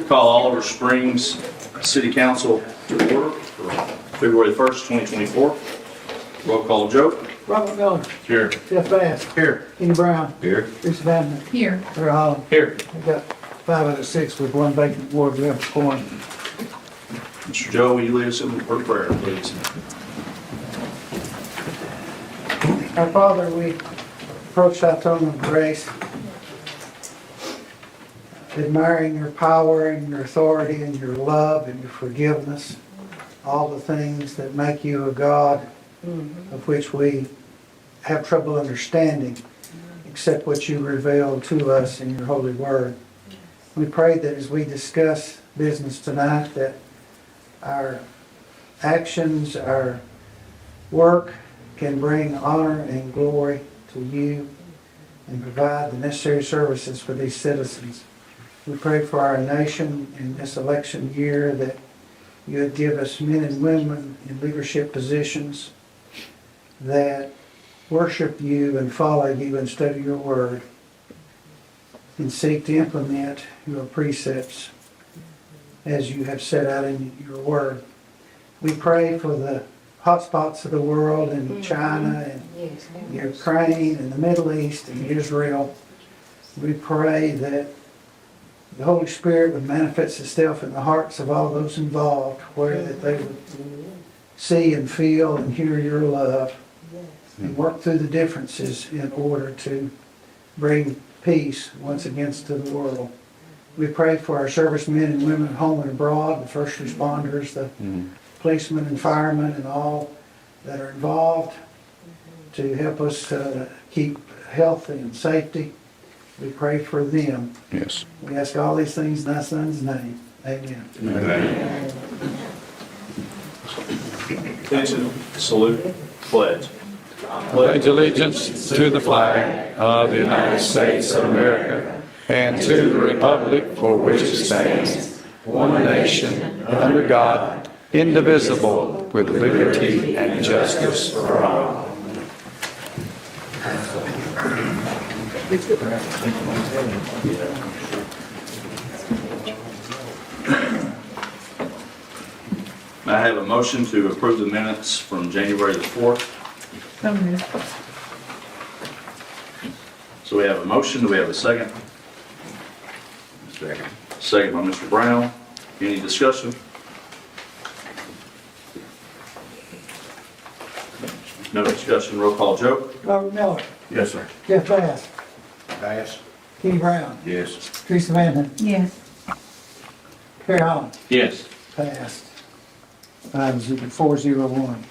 Call Oliver Springs City Council to order for February 1st, 2024. Roll call, Joe. Robert Miller, Here. Jeff Bass, Here. Kenny Brown, Here. Teresa Van, Here. Terry Holland. Here. We got 5 out of 6 with 1 vacant ward. We have a quorum. Mr. Joe, will you lead us in the word of prayer, please? Our Father, we approach thy throne of grace, admiring your power and your authority and your love and your forgiveness, all the things that make you a God of which we have trouble understanding, except what you reveal to us in your holy word. We pray that as we discuss business tonight, that our actions, our work can bring honor and glory to you and provide the necessary services for these citizens. We pray for our nation in this election year that you would give us men and women in leadership positions that worship you and follow you and study your word and seek to implement your precepts as you have set out in your word. We pray for the hot spots of the world in China and Ukraine and the Middle East and Israel. We pray that the Holy Spirit would manifest itself in the hearts of all those involved, where that they would see and feel and hear your love and work through the differences in order to bring peace once again to the world. We pray for our servicemen and women at home and abroad, the first responders, the policemen and firemen and all that are involved to help us keep health and safety. We pray for them. Yes. We ask all these things in thy Son's name. Amen. Amen. Attention, salute, pledge. Pledge allegiance to the flag of the United States of America and to the republic for which it stands, one nation, under God, indivisible, with liberty and justice for all. May I have a motion to approve the minutes from January the 4th? So moved. So we have a motion, do we have a second? Second. Second by Mr. Brown. Any discussion? No discussion, roll call, Joe? Robert Miller, Yes, sir. Jeff Bass, Pass. Kenny Brown, Yes. Teresa Van, Yes. Terry Holland. Yes. Passed. 401.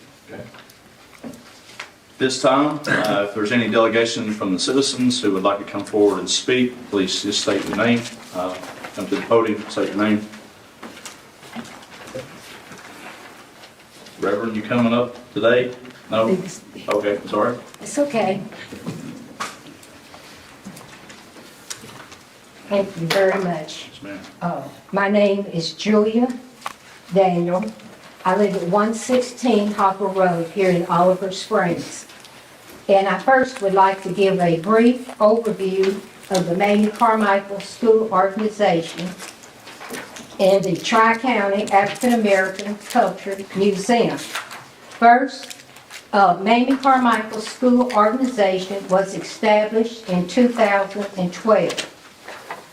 This time, if there's any delegation from the citizens who would like to come forward and speak, please just state your name. Come to the podium, state your name. Reverend, you coming up today? No? Okay, sorry. It's okay. Thank you very much. Yes, ma'am. My name is Julia Daniel. I live at 116 Hopper Road here in Oliver Springs. And I first would like to give a brief overview of the Mamie Carmichael School Organization and the Tri-County African American Culture Museum. First, Mamie Carmichael School Organization was established in 2012.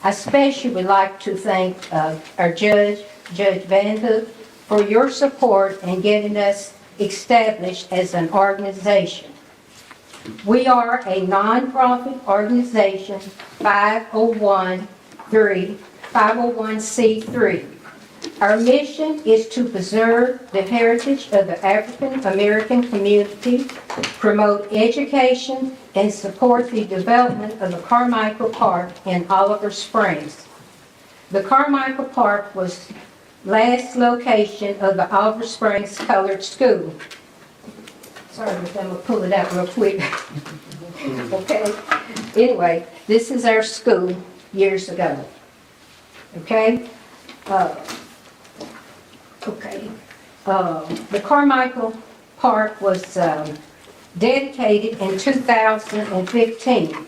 I especially would like to thank our Judge Van Hook, for your support in getting us established as an organization. We are a nonprofit organization, 501c3. Our mission is to preserve the heritage of the African American community, promote education, and support the development of the Carmichael Park in Oliver Springs. The Carmichael Park was last location of the Oliver Springs Colored School. Sorry, I'm going to pull it out real quick. Okay? Anyway, this is our school years ago. Okay? The Carmichael Park was dedicated in 2015.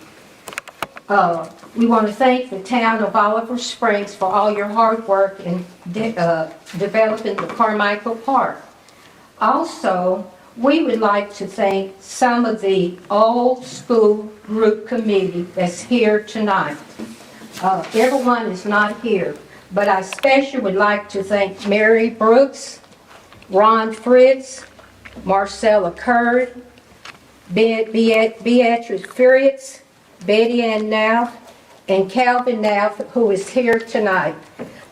We want to thank the town of Oliver Springs for all your hard work in developing the Carmichael Park. Also, we would like to thank some of the old school group committee that's here tonight. Everyone is not here, but I especially would like to thank Mary Brooks, Ron Fritz, Marcella Curd, Beatrice Fritz, Betty Ann Knauf, and Calvin Knauf, who is here tonight.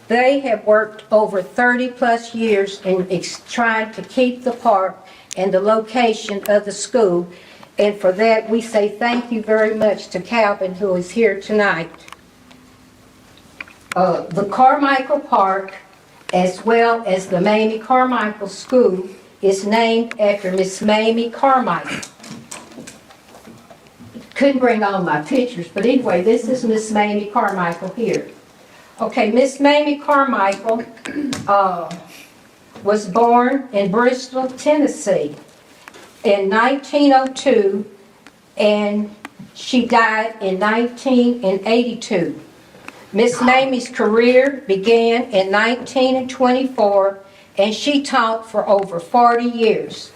They have worked over 30-plus years in trying to keep the park and the location of the school, and for that, we say thank you very much to Calvin, who is here tonight. The Carmichael Park, as well as the Mamie Carmichael School, is named after Miss Mamie Carmichael. Couldn't bring all my pictures, but anyway, this is Miss Mamie Carmichael here. Okay, Miss Mamie Carmichael was born in Bristol, Tennessee in 1902, and she died in 1982. Miss Mamie's career began in 1924, and she taught for over 40 years.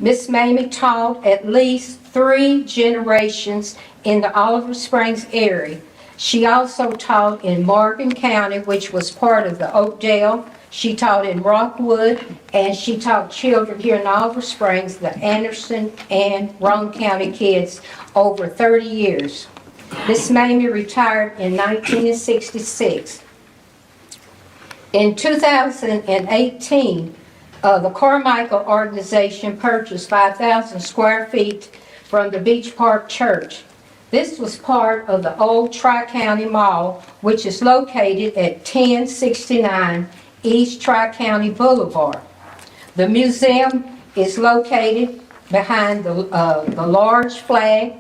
Miss Mamie taught at least 3 generations in the Oliver Springs area. She also taught in Morgan County, which was part of the Oakdale. She taught in Rockwood, and she taught children here in Oliver Springs, the Anderson and Roane County kids, over 30 years. Miss Mamie retired in 1966. In 2018, the Carmichael organization purchased 5,000 square feet from the Beach Park Church. This was part of the old Tri-County Mall, which is located at 1069 East Tri-County Boulevard. The museum is located behind the large flag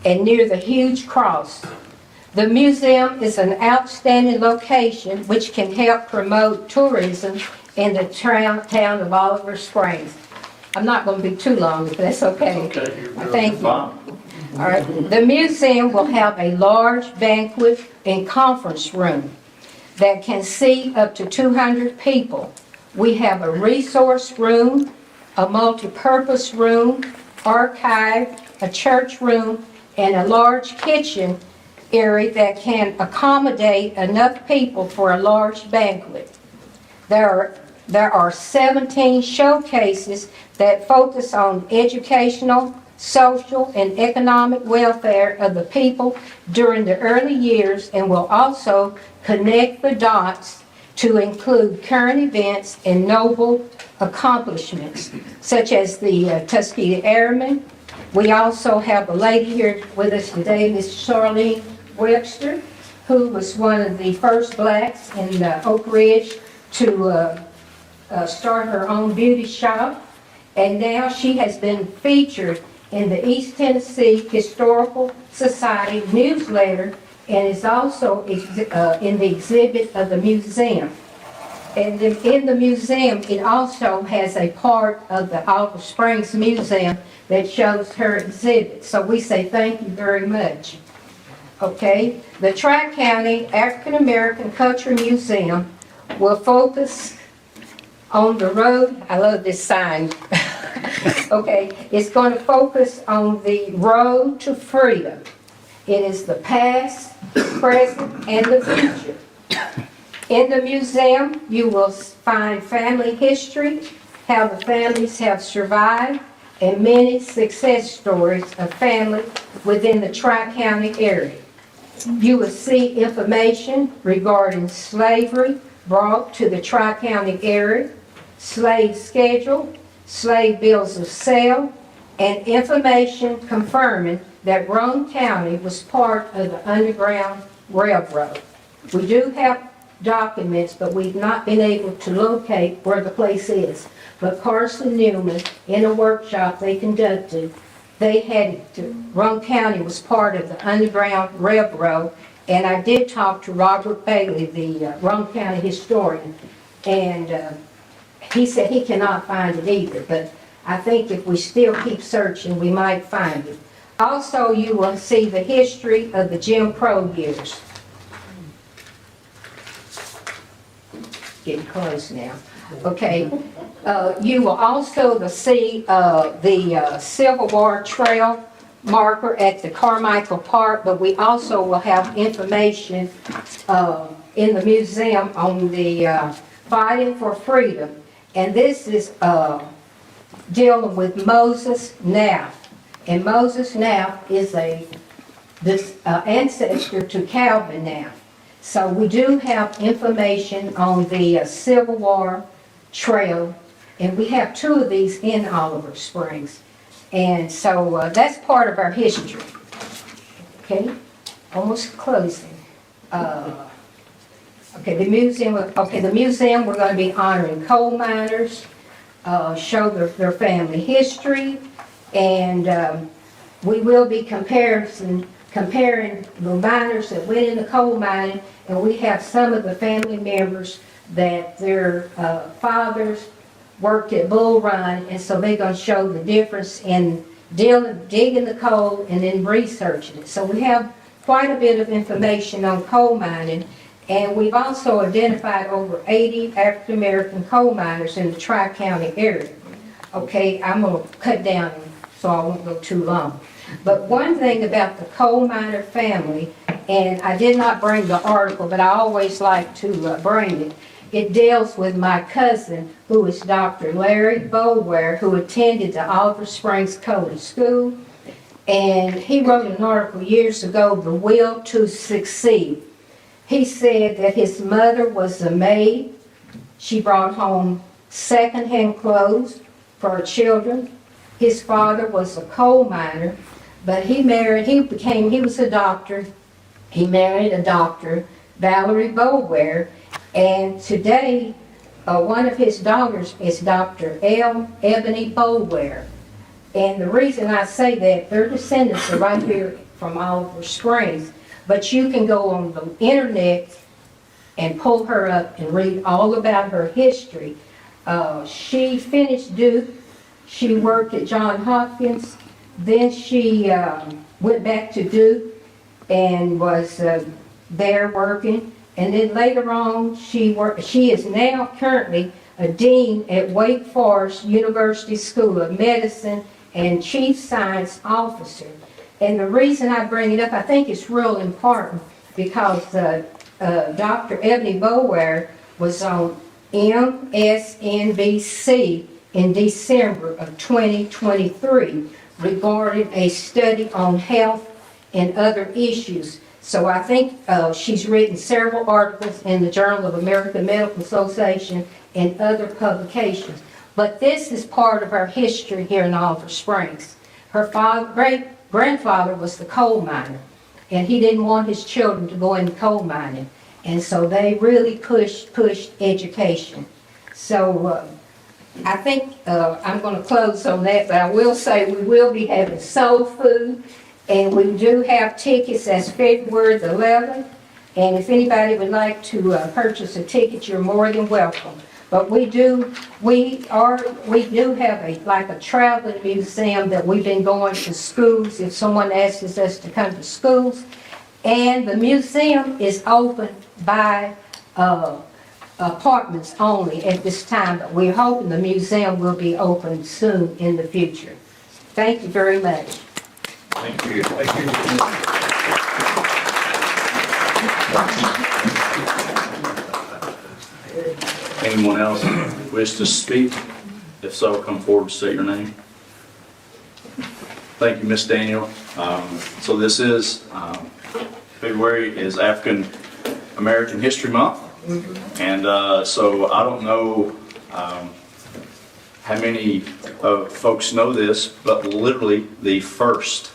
and near the huge cross. The museum is an outstanding location which can help promote tourism in the town of Oliver Springs. I'm not going to be too long, if that's okay. Thank you. All right. The museum will have a large banquet and conference room that can seat up to 200 people. We have a resource room, a multi-purpose room, archive, a church room, and a large kitchen area that can accommodate enough people for a large banquet. There are 17 showcases that focus on educational, social, and economic welfare of the people during the early years, and will also connect the dots to include current events and noble accomplishments, such as the Tuskegee Airmen. We also have a lady here with us today, Miss Charlene Webster, who was one of the first blacks in Oak Ridge to start her own beauty shop, and now she has been featured in the East Tennessee Historical Society newsletter, and is also in the exhibit of the museum. And in the museum, it also has a part of the Oliver Springs Museum that shows her exhibit. So we say thank you very much. Okay, the Tri-County African American Culture Museum will focus on the road. I love this sign. Okay, it's going to focus on the road to freedom. It is the past, present, and the future. In the museum, you will find family history, how the families have survived, and many success stories of family within the Tri-County area. You will see information regarding slavery brought to the Tri-County area, slave schedule, slave bills of sale, and information confirming that Roane County was part of the Underground Railroad. We do have documents, but we've not been able to locate where the place is. But Carson Newman, in a workshop they conducted, they had Roane County was part of the Underground Railroad, and I did talk to Robert Bailey, the Roane County historian, and he said he cannot find it either, but I think if we still keep searching, we might find it. Also, you will see the history of the Jim Crow years. Getting close now. Okay. You will also see the Civil War Trail marker at the Carmichael Park, but we also will have information in the museum on the Fighting for Freedom. And this is dealing with Moses Neff. And Moses Neff is this ancestor to Calvin Neff. So we do have information on the Civil War Trail, and we have 2 of these in Oliver Springs. And so that's part of our history. Okay, almost closing. Okay, the museum, we're going to be honoring coal miners, show their family history, and we will be comparing the miners that went into coal mining, and we have some of the family members that their fathers worked at Bull Run, and so they're going to show the difference in digging the coal and then researching it. So we have quite a bit of information on coal mining, and we've also identified over 80 African American coal miners in the Tri-County area. Okay, I'm going to cut down so I won't go too long. But one thing about the coal miner family, and I did not bring the article, but I always like to bring it. It deals with my cousin, who is Dr. Larry Boulware, who attended the Oliver Springs Coal School. And he wrote an article years ago, The Will to Succeed. He said that his mother was a maid. She brought home secondhand clothes for her children. His father was a coal miner, but he was a doctor. He married a doctor, Valerie Boulware, and today one of his daughters is Dr. Ebony Boulware. And the reason I say that, their descendants are right here from Oliver Springs, but you can go on the internet and pull her up and read all about her history. She finished Duke. She worked at Johns Hopkins. Then she went back to Duke and was there working. And then later on, she is now currently a dean at Wake Forest University School of Medicine and chief science officer. And the reason I bring it up, I think it's real important because Dr. Ebony Boulware was on MSNBC in December of 2023 regarding a study on health and other issues. So I think she's written several articles in the Journal of American Medical Association and other publications. But this is part of our history here in Oliver Springs. Her great-grandfather was the coal miner, and he didn't want his children to go into coal mining. And so they really pushed education. So I think I'm going to close on that, but I will say we will be having soul food. And we do have tickets as February the 11th. And if anybody would like to purchase a ticket, you're more than welcome. But we do have a traveling museum that we've been going to schools if someone asks us to come to schools. And the museum is open by appointments only at this time, but we're hoping the museum will be open soon in the future. Thank you very much. Thank you. Anyone else wish to speak? If so, come forward and state your name. Thank you, Miss Daniel. So this is, February is African American History Month. And so I don't know how many folks know this, but literally the first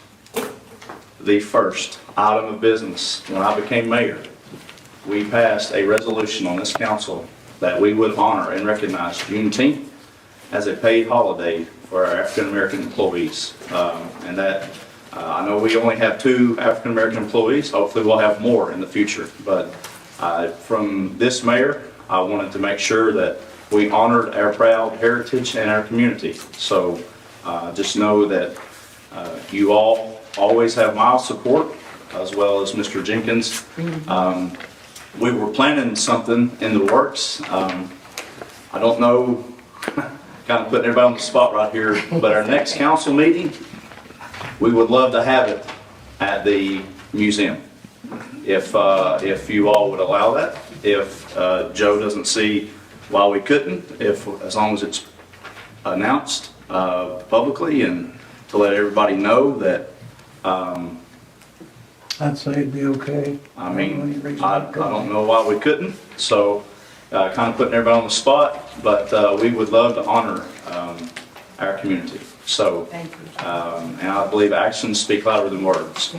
item of business when I became mayor, we passed a resolution on this council that we would honor and recognize Juneteenth as a paid holiday for our African American employees. And that, I know we only have 2 African American employees. Hopefully we'll have more in the future. But from this mayor, I wanted to make sure that we honored our proud heritage and our community. So just know that you all always have my support, as well as Mr. Jenkins. We were planning something in the works. I don't know, kind of putting everybody on the spot right here, but our next council meeting, we would love to have it at the museum. If you all would allow that, if Joe doesn't see why we couldn't, as long as it's announced publicly and to let everybody know that, I'd say it'd be okay. I mean, I don't know why we couldn't, so kind of putting everybody on the spot, but we would love to honor our community. So, and I believe actions speak louder than words.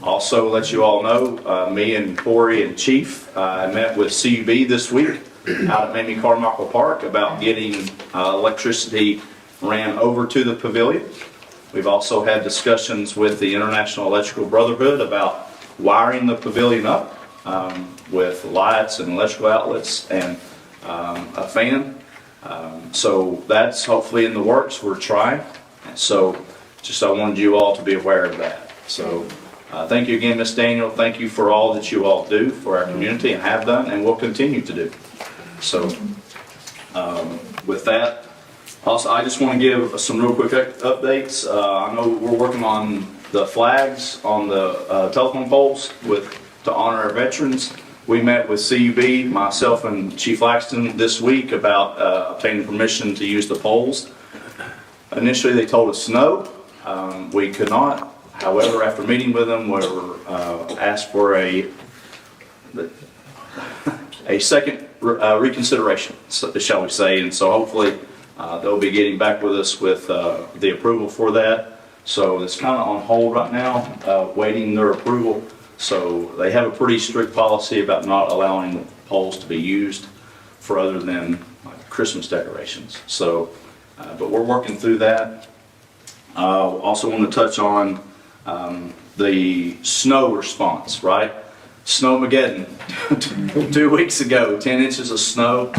Also, let you all know, me and Corey and Chief, I met with CUB this week out at Mamie Carmichael Park about getting electricity ran over to the pavilion. We've also had discussions with the International Electrical Brotherhood about wiring the pavilion up with lights and electrical outlets and a fan. So that's hopefully in the works. We're trying. So just I wanted you all to be aware of that. So thank you again, Ms. Daniel. Thank you for all that you all do for our community and have done and will continue to do. So with that, also I just want to give some real quick updates. I know we're working on the flags on the telephone poles to honor our veterans. We met with CUB, myself and Chief Laxton this week about obtaining permission to use the poles. Initially they told us no, we could not. However, after meeting with them, we were asked for a second reconsideration, shall we say, and so hopefully they'll be getting back with us with the approval for that. So it's kind of on hold right now, waiting their approval. So they have a pretty strict policy about not allowing poles to be used for other than like Christmas decorations. So, but we're working through that. Also want to touch on the snow response, right? Snowmageddon, 2 weeks ago, 10 inches of snow.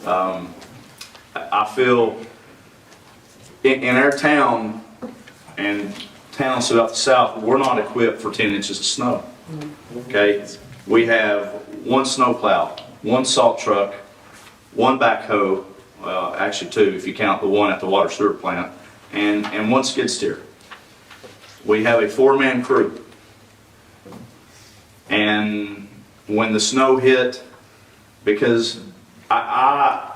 I feel in our town and towns throughout the South, we're not equipped for 10 inches of snow. Okay, we have one snowplow, one salt truck, one backhoe, well, actually two if you count the one at the water sewer plant, and one skid steer. We have a 4-man crew. And when the snow hit, because I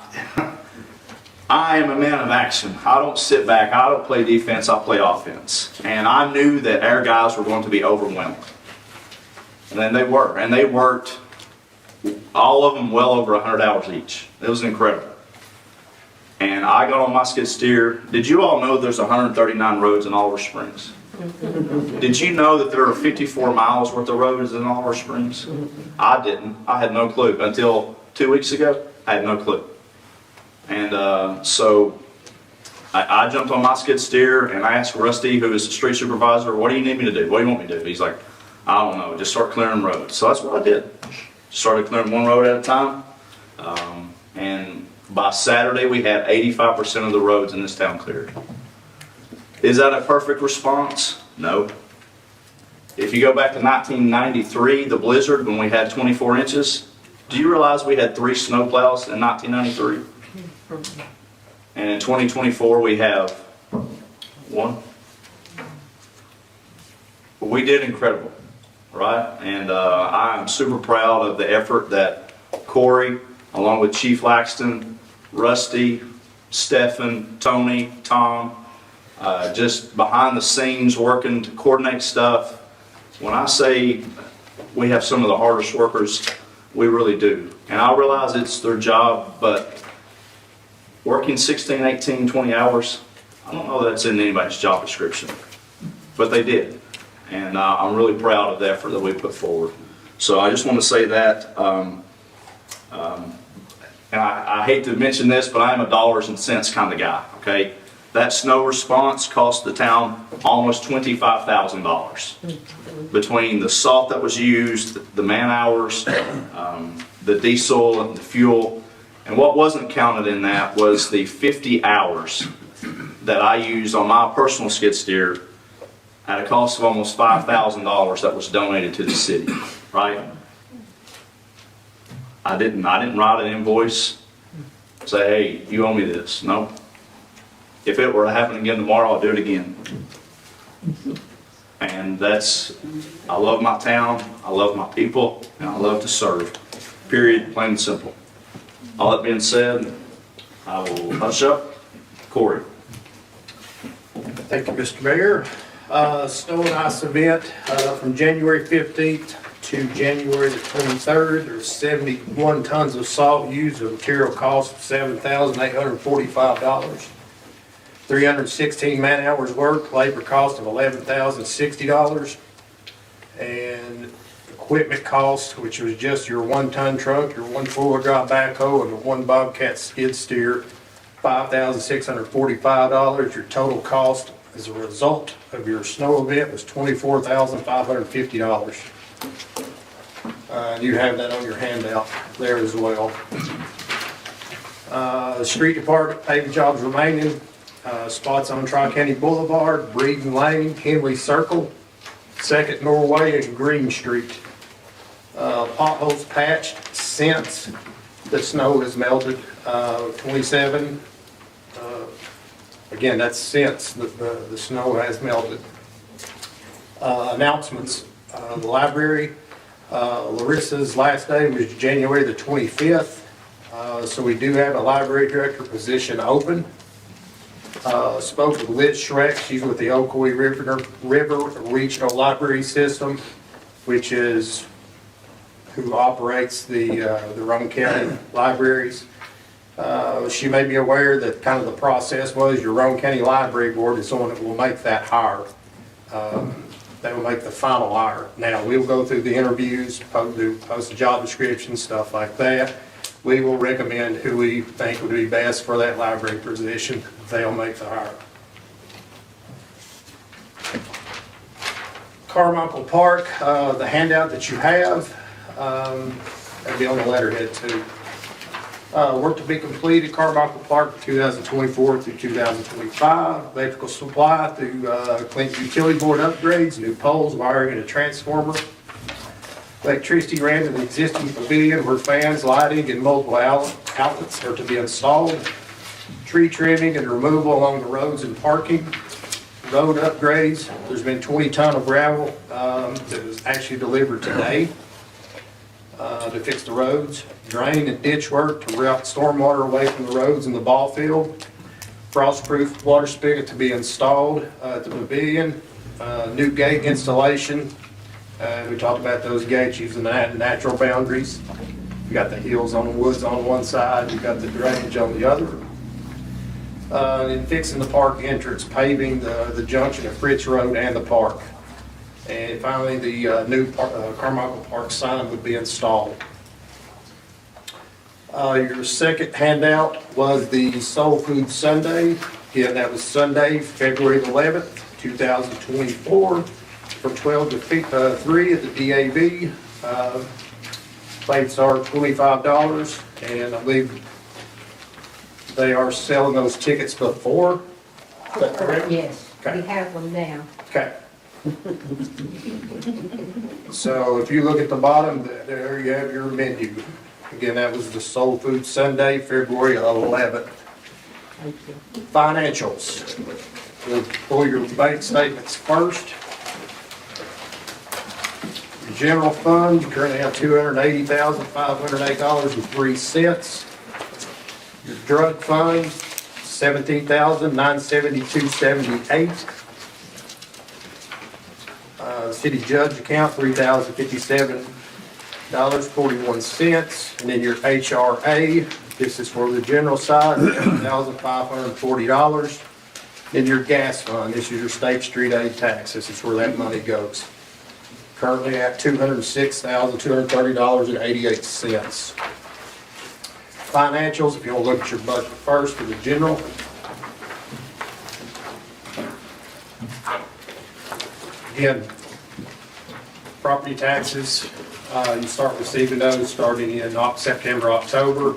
am a man of action. I don't sit back, I don't play defense, I play offense. And I knew that our guys were going to be overwhelmed. And then they were, and they worked, all of them well over 100 hours each. It was incredible. And I got on my skid steer. Did you all know there's 139 roads in Oliver Springs? Did you know that there are 54 miles worth of roads in Oliver Springs? I didn't. I had no clue. Until 2 weeks ago, I had no clue. And so I jumped on my skid steer and I asked Rusty, who is the street supervisor, what do you need me to do? What do you want me to do? He's like, I don't know, just start clearing roads. So that's what I did. Started clearing one road at a time. And by Saturday, we had 85% of the roads in this town cleared. Is that a perfect response? No. If you go back to 1993, the blizzard, when we had 24 inches, do you realize we had 3 snowplows in 1993? And in 2024, we have 1. We did incredible, right? And I'm super proud of the effort that Corey, along with Chief Laxton, Rusty, Stephen, Tony, Tom, just behind the scenes working to coordinate stuff. When I say we have some of the hardest workers, we really do. And I realize it's their job, but working 16, 18, 20 hours, I don't know that's in anybody's job description, but they did. And I'm really proud of the effort that we put forward. So I just want to say that, and I hate to mention this, but I am a dollars and cents kind of guy, okay? That snow response cost the town almost $25,000 between the salt that was used, the man hours, the diesel and the fuel. And what wasn't counted in that was the 50 hours that I used on my personal skid steer at a cost of almost $5,000 that was donated to the city, right? I didn't write an invoice, say, hey, you owe me this. No. If it were to happen again tomorrow, I'll do it again. And I love my town, I love my people, and I love to serve. Period, plain and simple. All that being said, I will hush up. Corey. Thank you, Mr. Mayor. Snow and ice event from January 15th to January the 23rd. There's 71 tons of salt used, a material cost of $7,845. 316 man-hours worked, labor cost of $11,060. And equipment cost, which was just your 1-ton truck, your 1 four-wheel drive backhoe, and the 1 Bobcat skid steer, $5,645. Your total cost as a result of your snow event was $24,550. You have that on your handout there as well. The street department paving jobs remaining. Spots on Tri-County Boulevard, Breeden Lane, Henley Circle, 2nd Norway, and Green Street. Potholes patched since the snow has melted, 27. Again, that's since the snow has melted. Announcements, the library, Larissa's last day was January the 25th. So we do have a library director position open. Spoke with Liz Schreck, she's with the Ocoee River Regional Library System, which is who operates the Roane County libraries. She may be aware that kind of the process was your Roane County Library Board is the one that will make that hire. That will make the final hire. Now, we'll go through the interviews, post the job description, stuff like that. We will recommend who we think would be best for that library position. They'll make the hire. Carmichael Park, the handout that you have, that'll be on the letterhead too. Work to be completed, Carmichael Park 2024 through 2025. Electrical supply through Clinton Utility Board upgrades, new poles, wiring, and a transformer. Electricity ran to the existing pavilion where fans, lighting, and multiple outlets are to be installed. Tree trimming and removal along the roads and parking. Road upgrades, there's been 20 ton of gravel that was actually delivered today to fix the roads. Drain and ditch work to route stormwater away from the roads in the ball field. Frost-proof water spigot to be installed at the pavilion. New gate installation. We talked about those gates using the natural boundaries. You got the hills on the woods on one side, you got the drainage on the other. And fixing the park entrance, paving the junction of Fritz Road and the park. And finally, the new Carmichael Park sign would be installed. Your second handout was the Soul Food Sunday. Again, that was Sunday, February 11th, 2024, from 12 to 3 at the DAV. Plates are $25, and I believe they are selling those tickets before. Is that correct? Yes, Okay. we have them now. Okay. So if you look at the bottom, there you have your menu. Again, that was the Soul Food Sunday, February 11th. Thank you. Financials. We'll pull your bank statements first. Your general fund, you currently have $280,508.03. Your drug fund, $17,972.78. City judge account, $3,057.41. And then your HRA, this is for the general side, $1,540. Then your gas fund, this is your state street aid tax, this is where that money goes. Currently at $206,230.88. Financials, if you want to look at your budget first for the general. Again, property taxes, you start receiving those starting in September, October.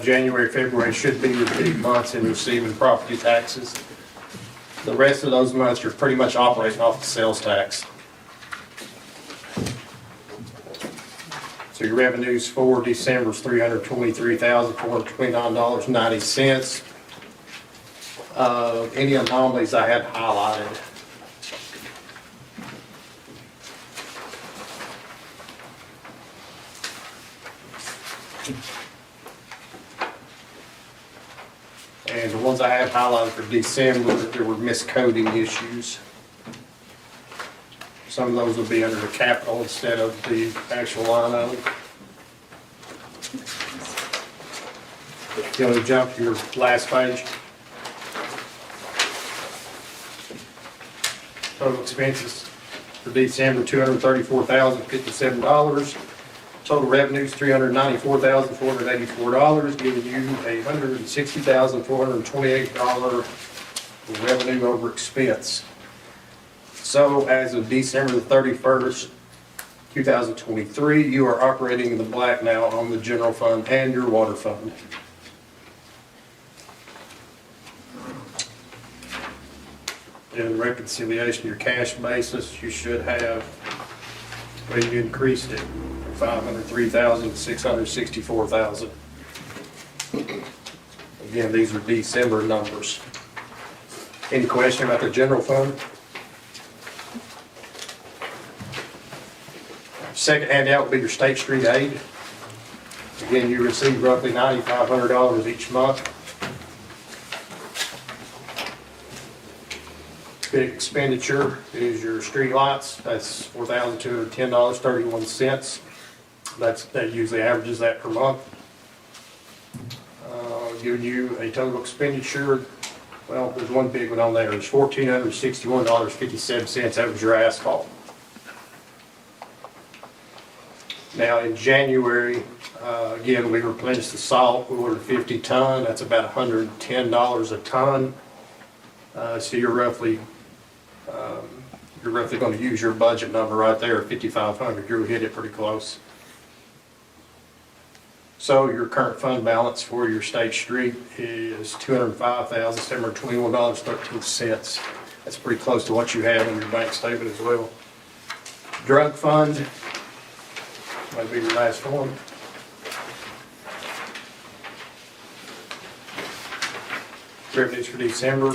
January, February should be the big months in receiving property taxes. The rest of those months, you're pretty much operating off the sales tax. So your revenues for December is $323,429.90. Any anomalies I had highlighted? And the ones I have highlighted for December, there were miscoding issues. Some of those will be under the capital instead of the actual line item. You want to jump to your last page? Total expenses for December, $234,057. Total revenues, $394,484, giving you $160,428 revenue over expense. So as of December the 31st, 2023, you are operating in the black now on the general fund and your water fund. In reconciliation, your cash basis, you should have, well, you increased it from 503,000 to 664,000. Again, these are December numbers. Any question about the general fund? Second handout will be your State Street aid. Again, you receive roughly $9,500 each month. Big expenditure is your street lights. That's $4,210.31. That usually averages that per month. Giving you a total expenditure, well, there's one big one on there. It's $1,461.57. That was your asphalt. Now in January, again, we replenished the salt. We ordered 50 ton. That's about $110 a ton. So you're roughly going to use your budget number right there, 5,500. You'll hit it pretty close. So your current fund balance for your State Street is $205,721.13. That's pretty close to what you have in your bank statement as well. Drug fund, might be your last one. Revenues for December,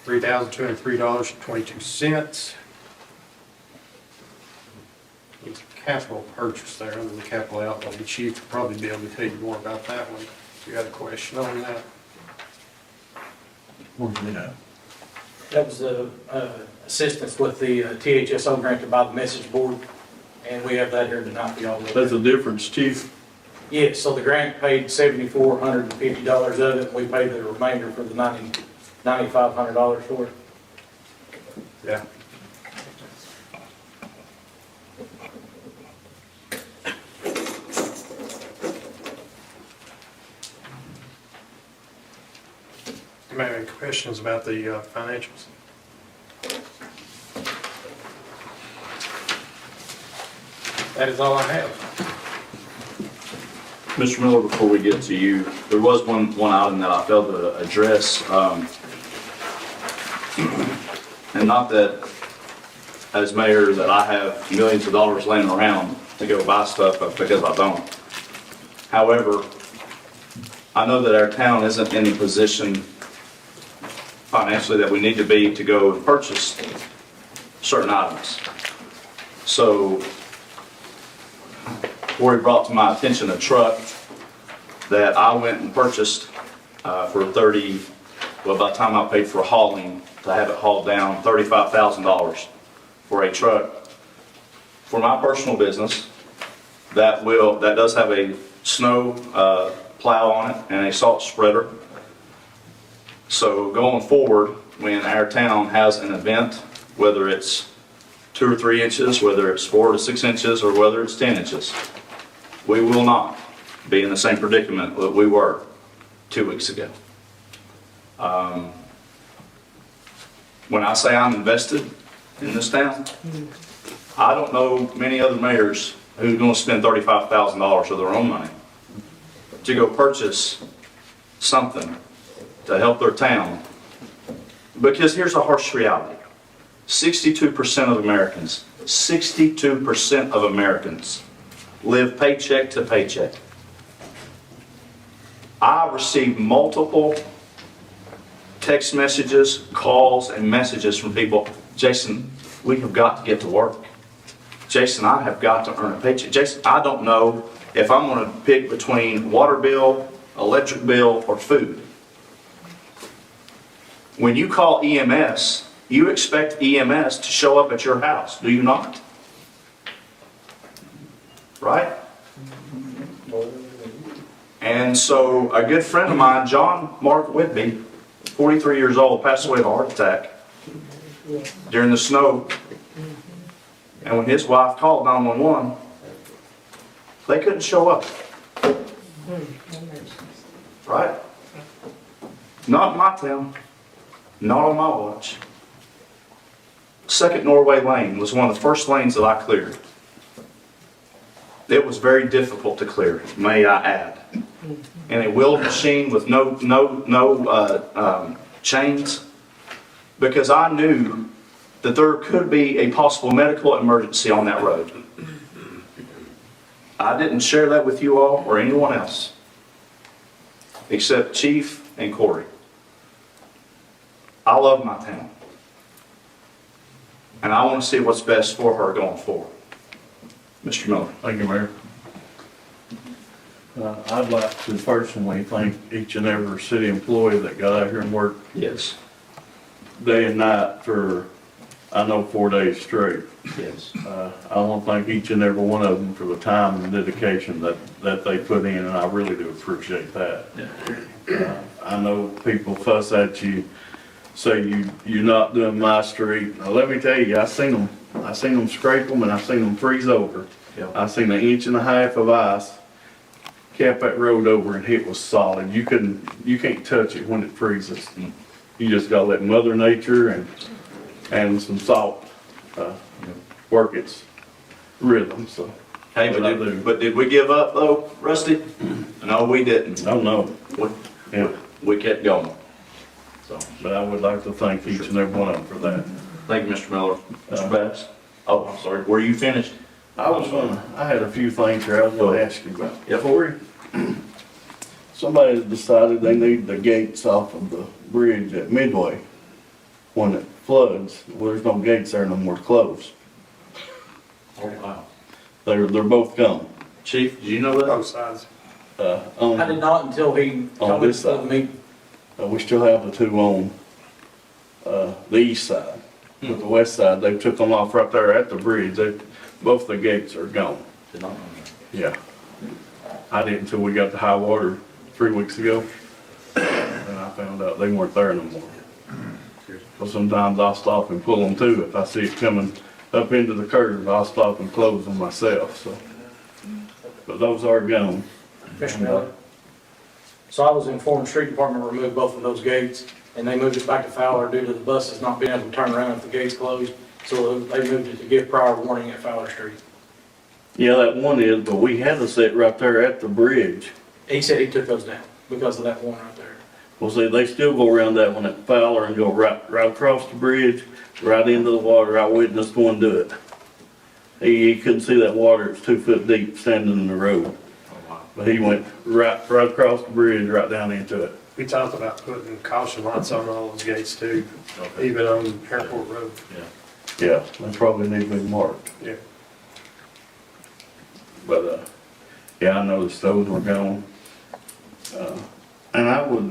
$3,203.22. It's capital purchase there under the capital outlay. The chief will probably be able to tell you more about that one. If you got a question on that. That was the assistance with the THSO grant by the message board, and we have that here tonight for y'all. That's the difference, chief. Yes, so the grant paid $7,450 of it, and we paid the remainder for the $9,500 for it. Yeah. You may have any questions about the financials? That is all I have. Mr. Miller, before we get to you, there was one item that I failed to address. And not that, as mayor, that I have millions of dollars laying around to go buy stuff, because I don't. However, I know that our town isn't in a position financially that we need to be to go and purchase certain items. So Corey brought to my attention a truck that I went and purchased for by the time I paid for hauling, to have it hauled down, $35,000 for a truck for my personal business that does have a snow plow on it and a salt spreader. So going forward, when our town has an event, whether it's 2 or 3 inches, whether it's 4 to 6 inches, or whether it's 10 inches, we will not be in the same predicament that we were 2 weeks ago. When I say I'm invested in this town, I don't know many other mayors who's going to spend $35,000 of their own money to go purchase something to help their town Because here's a harsh reality. 62% of Americans, 62% of Americans live paycheck to paycheck. I received multiple text messages, calls, and messages from people, Jason, we have got to get to work. Jason, I have got to earn a paycheck. Jason, I don't know if I'm going to pick between water bill, electric bill, or food. When you call EMS, you expect EMS to show up at your house, do you not? Right? And so a good friend of mine, John Mark Whitby, 43 years old, passed away of a heart attack during the snow. And when his wife called 911, they couldn't show up. Right? Not in my town. Not on my watch. Second Norway Lane was one of the first lanes that I cleared. It was very difficult to clear, may I add. And a wheeled machine with no chains, because I knew that there could be a possible medical emergency on that road. I didn't share that with you all or anyone else, except Chief and Corey. I love my town. And I want to see what's best for her going forward. Mr. Miller. Thank you, Mayor. I'd like to personally thank each and every city employee that got out here and worked Yes. day and night for, I know, 4 days straight. Yes. I want to thank each and every one of them for the time and dedication that they put in, and I really do appreciate that. I know people fuss at you, say you're not doing my street. Now, let me tell you, I seen them scrape them, and I seen them freeze over. Yeah. I seen 1.5 inches of ice kept that road over, and it was solid. You can't touch it when it freezes. You just gotta let Mother Nature and some salt work its rhythm. So, Hey, but did we give up though, Rusty? No, we didn't. I don't know. Yeah, We kept going. So, but I would like to thank each and every one of them for that. thank you, Mr. Miller. Mr. Bass? Oh, I'm sorry. Were you finished? I had a few things here I was gonna ask you about. Yep. Corey, somebody decided they need the gates off of the bridge at Midway. When it floods, well, there's no gates there no more to close. Oh, wow. They're both gone. Chief, did you know that? Both sides. I did not until he On told me this to side. me. We still have the two on, the east side. But the west side, they took them off right there at the bridge. Both the gates are gone. Did not know that. Yeah. I didn't until we got the high water 3 weeks ago. And I found out they weren't there no more. So sometimes I'll stop and pull them too. If I see it coming up into the curve, I'll stop and close them myself, so. But those are gone. Mr. Miller. So I was informed the street department removed both of those gates, and they moved it back to Fowler due to the buses not being able to turn around if the gates closed. So they moved it to give prior warning at Fowler Street. Yeah, that one is, but we had to sit right there at the bridge. He said he took those down because of that one right there. Well, see, they still go around that one at Fowler and go right across the bridge, right into the water. I witnessed one do it. He couldn't see that water, it's 2 foot deep standing in the road. But he went right across the bridge, right down into it. We talked about putting caution lights on all those gates too, even on Airport Road. Yeah, they probably need to be marked. Yeah. But, yeah, I noticed those were gone. And I would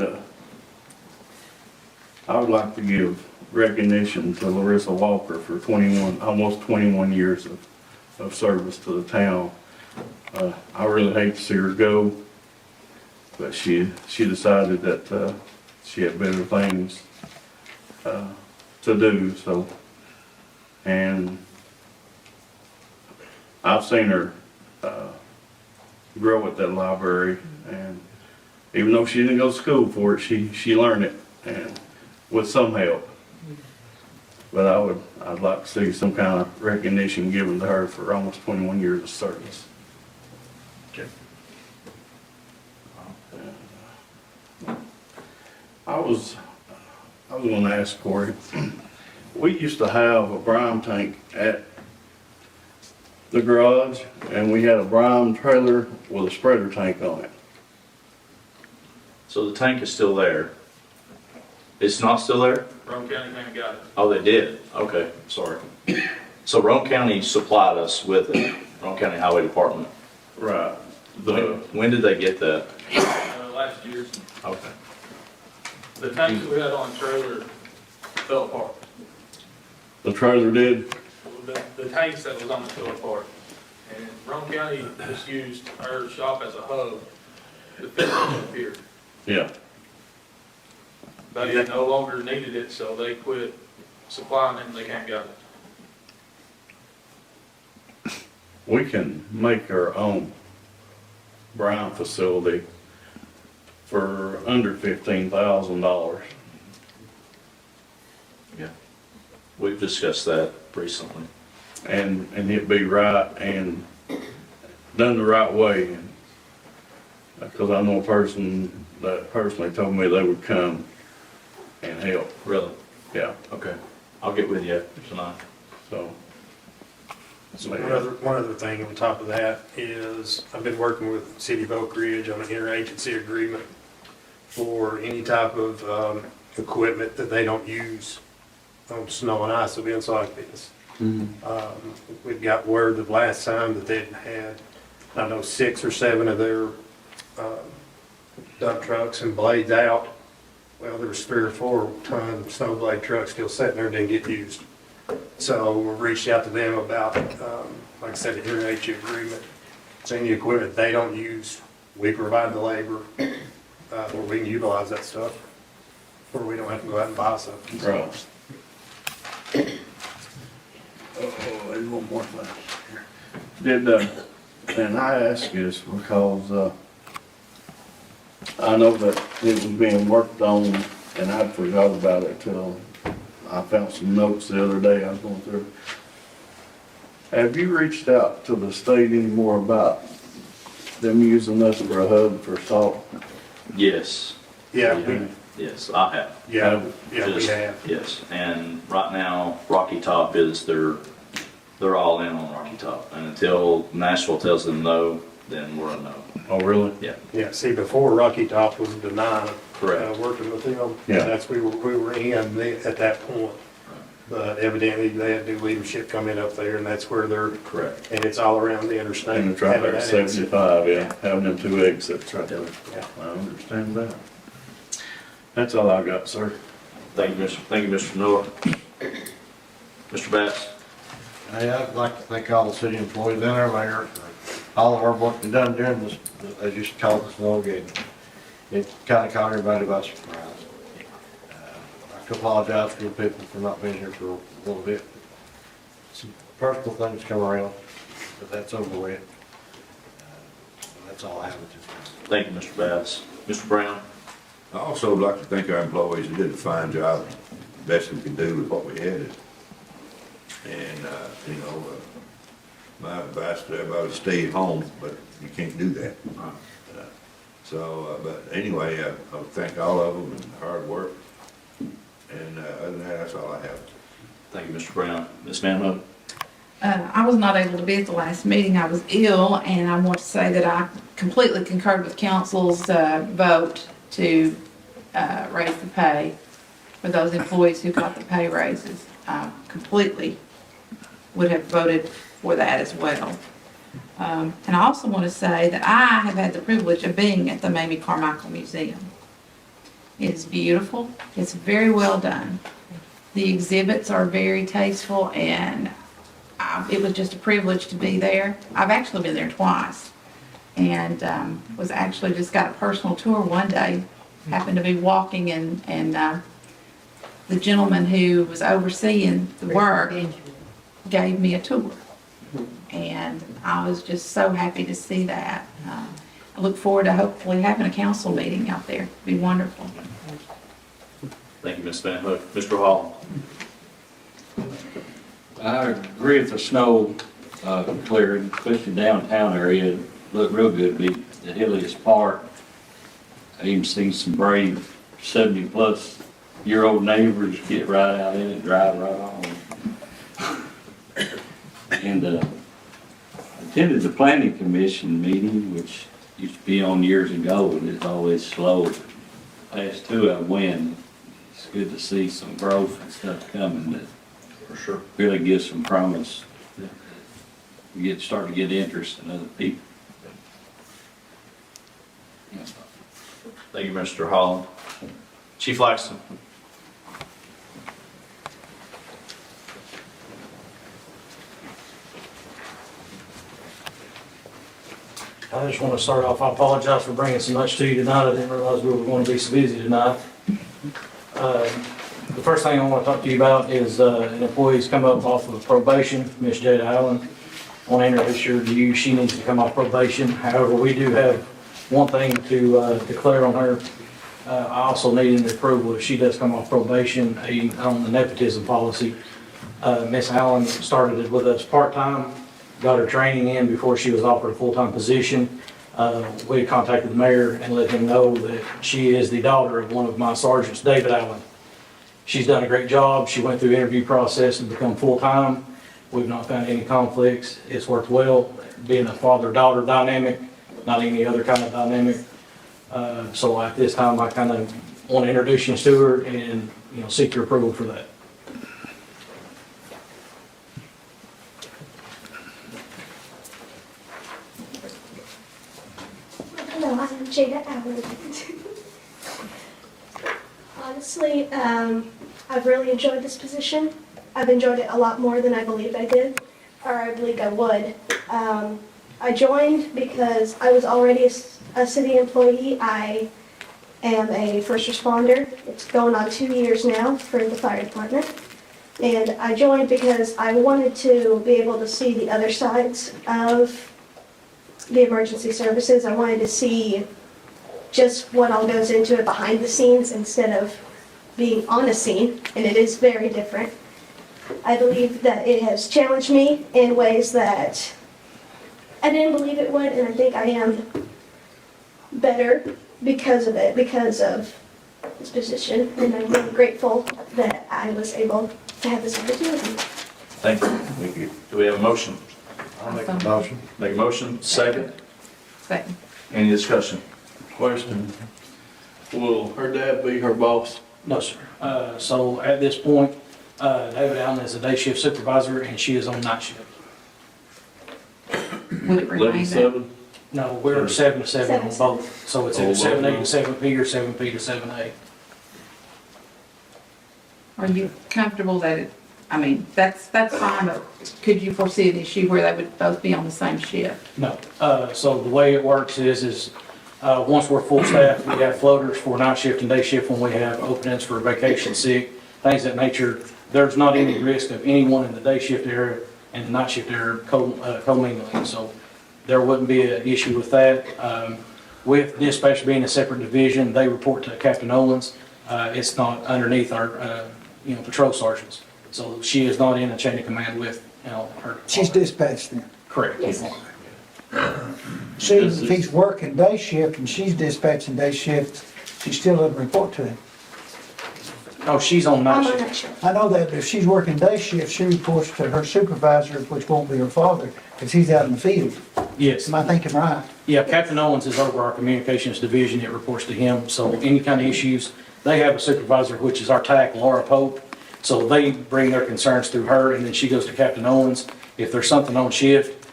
like to give recognition to Larissa Walker for almost 21 years of service to the town. I really hate to see her go, but she decided that, she had better things, to do, so. And I've seen her, grow at that library, and even though she didn't go to school for it, she learned it, and with some help. But I'd like to see some kind of recognition given to her for almost 21 years of service. Okay. I I was gonna ask Corey, we used to have a brine tank at the garage, and we had a brine trailer with a spreader tank on it. So the tank is still there. It's not still there? Rome County kinda got it. Oh, they did? Okay, sorry. So Rome County supplied us with it, Rome County Highway Department. Right. When did they get that? Last year, Okay. the tanks that we had on the trailer fell apart. The trailer did? The tanks that was on it fell apart. And Rome County just used our shop as a hub to fit it up here. Yeah. They no longer needed it, so they quit supplying it and they can't got it. We can make our own brine facility for under $15,000. Yeah. We've discussed that recently. And it'd be right and done the right way. Because I know a person that personally told me they would come and help. Really? Yeah, Okay. I'll get with you tonight. so. So one other thing on top of that is I've been working with City of Oak Ridge on an interagency agreement for any type of equipment that they don't use on snow and ice events like this. We've got word the last time that they'd had, I know, 6 or 7 of their dump trucks and blades out. Well, there was 3 or 4 ton of snow blade trucks still sitting there and didn't get used. So we reached out to them about, like I said, the interagency agreement. So any equipment they don't use, we provide the labor, where we can utilize that stuff, where we don't have to go out and buy something. Right. Oh, there's one more thing here. And I ask this because, I know that it was being worked on and I forgot about it till I found some notes the other day I was going through. Have you reached out to the state anymore about them using us for a hub for salt? Yes. Yeah, Yes, I have. we Just- have. Yes, and right now, Rocky Top is they're all in on Rocky Top. And until Nashville tells them no, then we're a no. Oh, really? Yeah, Yeah, see, before Rocky Top was denying, correct. working with them. Yeah. That's, we were in at that point. But evidently, they had new leadership coming up there, and that's where they're, Correct. and it's all around the interstate. And it's right there having at that exit. 75, yeah, having them 2 exits right there. Yeah. I understand that. That's all I got, sir. Thank you, Mr. Miller. Mr. Bass? Hey, I'd like to thank all the city employees and our mayor for all the hard work they done during this, as you call it, the snow game. It kind of caught everybody by surprise. I apologize for the people for not being here for a little bit. Some personal things come around, but that's over with. That's all I have at this time. Thank you, Mr. Bass. Mr. Brown? I also would like to thank our employees who did a fine job, best we could do with what we had. And, my advice to everybody is stay at home, but you can't do that. But anyway, I would thank all of them and hard work. And, other than that, that's all I have. Thank you, Mr. Brown. Ms. Manmo? I was not able to be at the last meeting. I was ill, and I want to say that I completely concurred with council's vote to raise the pay for those employees who got the pay raises. I completely would have voted for that as well. And I also want to say that I have had the privilege of being at the Mamie Carmichael Museum. It is beautiful. It's very well done. The exhibits are very tasteful, and it was just a privilege to be there. I've actually been there twice, and was actually just got a personal tour one day. Happened to be walking, and the gentleman who was overseeing the work gave me a tour, and I was just so happy to see that. I look forward to hopefully having a council meeting out there. It'd be wonderful. Thank you, Ms. Van Hook. Mr. Hall? I agree with the snow clearing, especially downtown area. It looked real good, be the hilliest part. I even seen some brave 70-plus your old neighbors get right out in it, drive right on. And, attended the planning commission meeting, which used to be on years ago, and it's always slow. Last two I went, it's good to see some growth and stuff coming that For sure. really gives some promise. You start to get interest in other people. Thank you, Mr. Holland. Chief Laxton. I just want to start off, I apologize for bringing so much to you tonight. I didn't realize we were going to be so busy tonight. The first thing I want to talk to you about is an employee's come up off of probation, Miss Jada Allen. I want to introduce her to you. She needs to come off probation. However, we do have one thing to declare on her. I also need an approval if she does come off probation on the nepotism policy. Miss Allen started with us part-time, got her training in before she was offered a full-time position. We contacted the mayor and let him know that she is the daughter of one of my sergeants, David Allen. She's done a great job. She went through the interview process and become full-time. We've not found any conflicts. It's worked well, being a father-daughter dynamic, not any other kind of dynamic. So at this time, I kind of want to introduce you to her and, seek your approval for that. Hello, I'm Jada Allen. Honestly, I've really enjoyed this position. I've enjoyed it a lot more than I believed I did, or I believed I would. I joined because I was already a city employee. I am a first responder. It's going on 2 years now for the fire department. And I joined because I wanted to be able to see the other sides of the emergency services. I wanted to see just what all goes into it behind the scenes instead of being on a scene, and it is very different. I believe that it has challenged me in ways that I didn't believe it would, and I think I am better because of it, because of this position, and I'm really grateful that I was able to have this opportunity. Thank you. Thank you. Do we have a motion? I'll make a motion. Make a motion, second. Second. Any discussion? Question, will her dad be her boss? No, sir. So at this point, David Allen is a day shift supervisor and she is on night shift. Will it remain that? 11-7? No, we're 7 to 7 on 7 to both, so it's either 7A to 7P or 7P to 7A. Are you comfortable that that's fine, but could you foresee an issue where they would both be on the same shift? No. So the way it works is once we're full staff, we have floaters for night shift and day shift when we have openings for vacation, sick, things of that nature. There's not any risk of anyone in the day shift area and the night shift area commingling, so there wouldn't be an issue with that. With dispatch being a separate division, they report to Captain Owens. It's not underneath our, patrol sergeants. So she is not in a chain of command with, her. She's dispatched then. Correct. Yes. See, if he's working day shift and she's dispatching day shift, she still doesn't report to him. Oh, she's on night I'm shift. on that shift. I know that, but if she's working day shift, she reports to her supervisor, which won't be her father, because he's out in the field. Yes. Am I thinking right? Yeah, Captain Owens is over our communications division. It reports to him. So any kind of issues, they have a supervisor, which is our TAC, Laura Pope. So they bring their concerns through her, and then she goes to Captain Owens. If there's something on shift,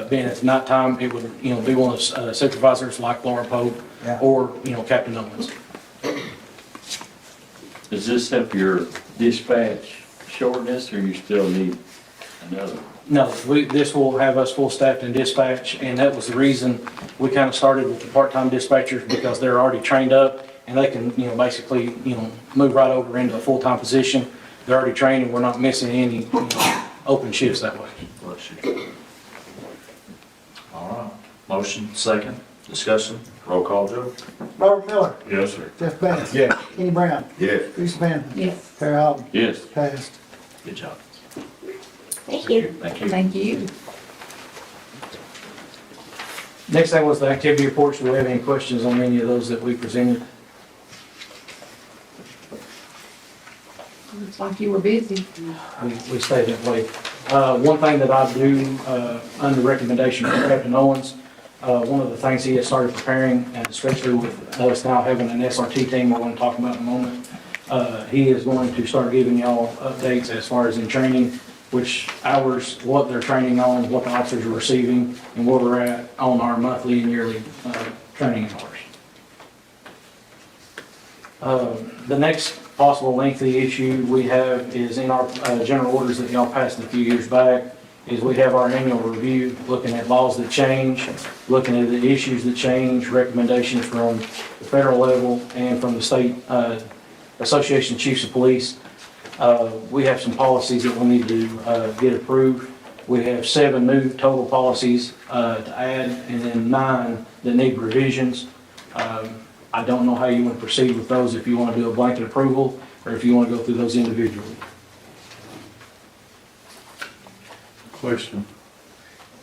being it's nighttime, it would, be one of supervisors like Laura Pope Yeah. or, Captain Owens. Does this help your dispatch shortness, or you still need another? No, this will have us full staffed in dispatch, and that was the reason we kind of started with the part-time dispatchers, because they're already trained up, and they can, basically, move right over into a full-time position. They're already trained, and we're not missing any, open shifts that way. Bless you. All right. Motion, second. Discussion. Roll call, Joe. Robert Miller, Yes, sir. Jeff Bass. Yeah. Kenny Brown, Yes. Bruce Van, Yes. Terry Alden, Yes. passed. Good job. Thank you. Thank you. Thank you. Next thing was the activity reports. Do we have any questions on any of those that we presented? Looks like you were busy. We stay that way. One thing that I do, under recommendation from Captain Owens, one of the things he has started preparing, and especially with us now having an SRT team we're going to talk about in a moment, he is going to start giving y'all updates as far as in training, which hours, what they're training on, what the officers are receiving, and where we're at on our monthly and yearly training hours. The next possible lengthy issue we have is in our general orders that y'all passed a few years back, is we have our annual review, looking at laws that change, looking at the issues that change, recommendations from the federal level and from the state Association of Chiefs of Police. We have some policies that we need to get approved. We have 7 new total policies to add, and then 9 that need revisions. I don't know how you want to proceed with those, if you want to do a blanket approval, or if you want to go through those individually. Question.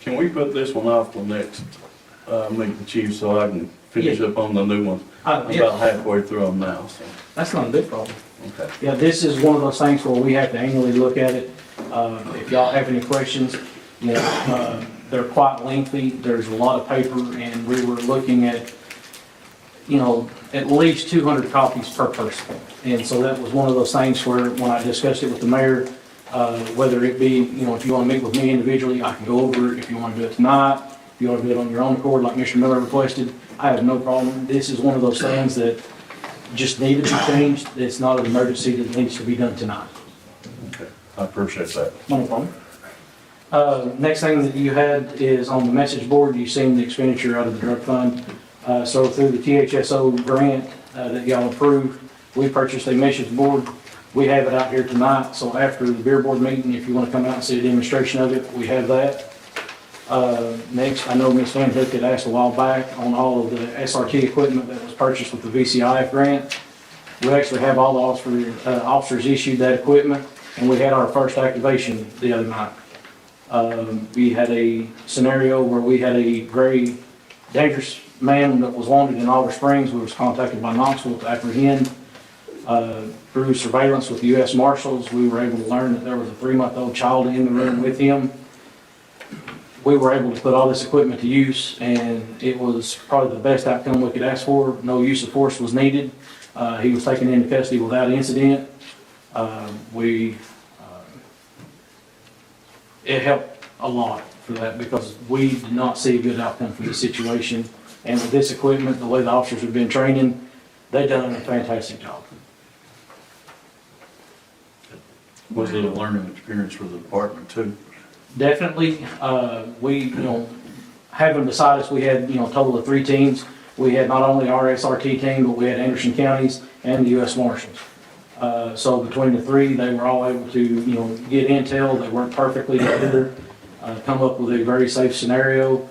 Can we put this one off till next, meet the chief so I can finish up on the new ones? I'm Yeah. about halfway through them now, so, That's not a big problem. okay. Yeah, this is one of those things where we have to annually look at it. If y'all have any questions, you know, they're quite lengthy, there's a lot of paper, and we were looking at, you know, at least 200 copies per person. And so that was one of those things where, when I discussed it with the mayor, whether it be, you know, if you want to meet with me individually, I can go over it. If you want to do it tonight, if you want to do it on your own accord, like Mr. Miller requested, I have no problem. This is one of those things that just needed to be changed. It's not an emergency that needs to be done tonight. Okay, I appreciate that. No problem. Next thing that you had is on the message board, you've seen the expenditure out of the drug fund. So through the THSO grant that y'all approved, we purchased a message board. We have it out here tonight, so after the beer board meeting, if you want to come out and see a demonstration of it, we have that. Next, I know Ms. Van Hook had asked a while back on all of the SRT equipment that was purchased with the VCIF grant. We actually have all the officers issued that equipment, and we had our first activation the other night. We had a scenario where we had a very dangerous man that was wanted in Oliver Springs. We was contacted by Knoxville to apprehend. Through surveillance with the U.S. Marshals, we were able to learn that there was a 3-month-old child in the room with him. We were able to put all this equipment to use, and it was probably the best outcome we could ask for. No use of force was needed. He was taken into custody without incident. It helped a lot for that, because we did not see a good outcome for this situation. And with this equipment, the way the officers have been training, they've done a fantastic job. Was it a learning experience for the department too? Definitely, having beside us, we had, a total of 3 teams. We had not only our SRT team, but we had Anderson Counties and the U.S. Marshals. So between the 3, they were all able to, get intel. They weren't perfectly together, come up with a very safe scenario.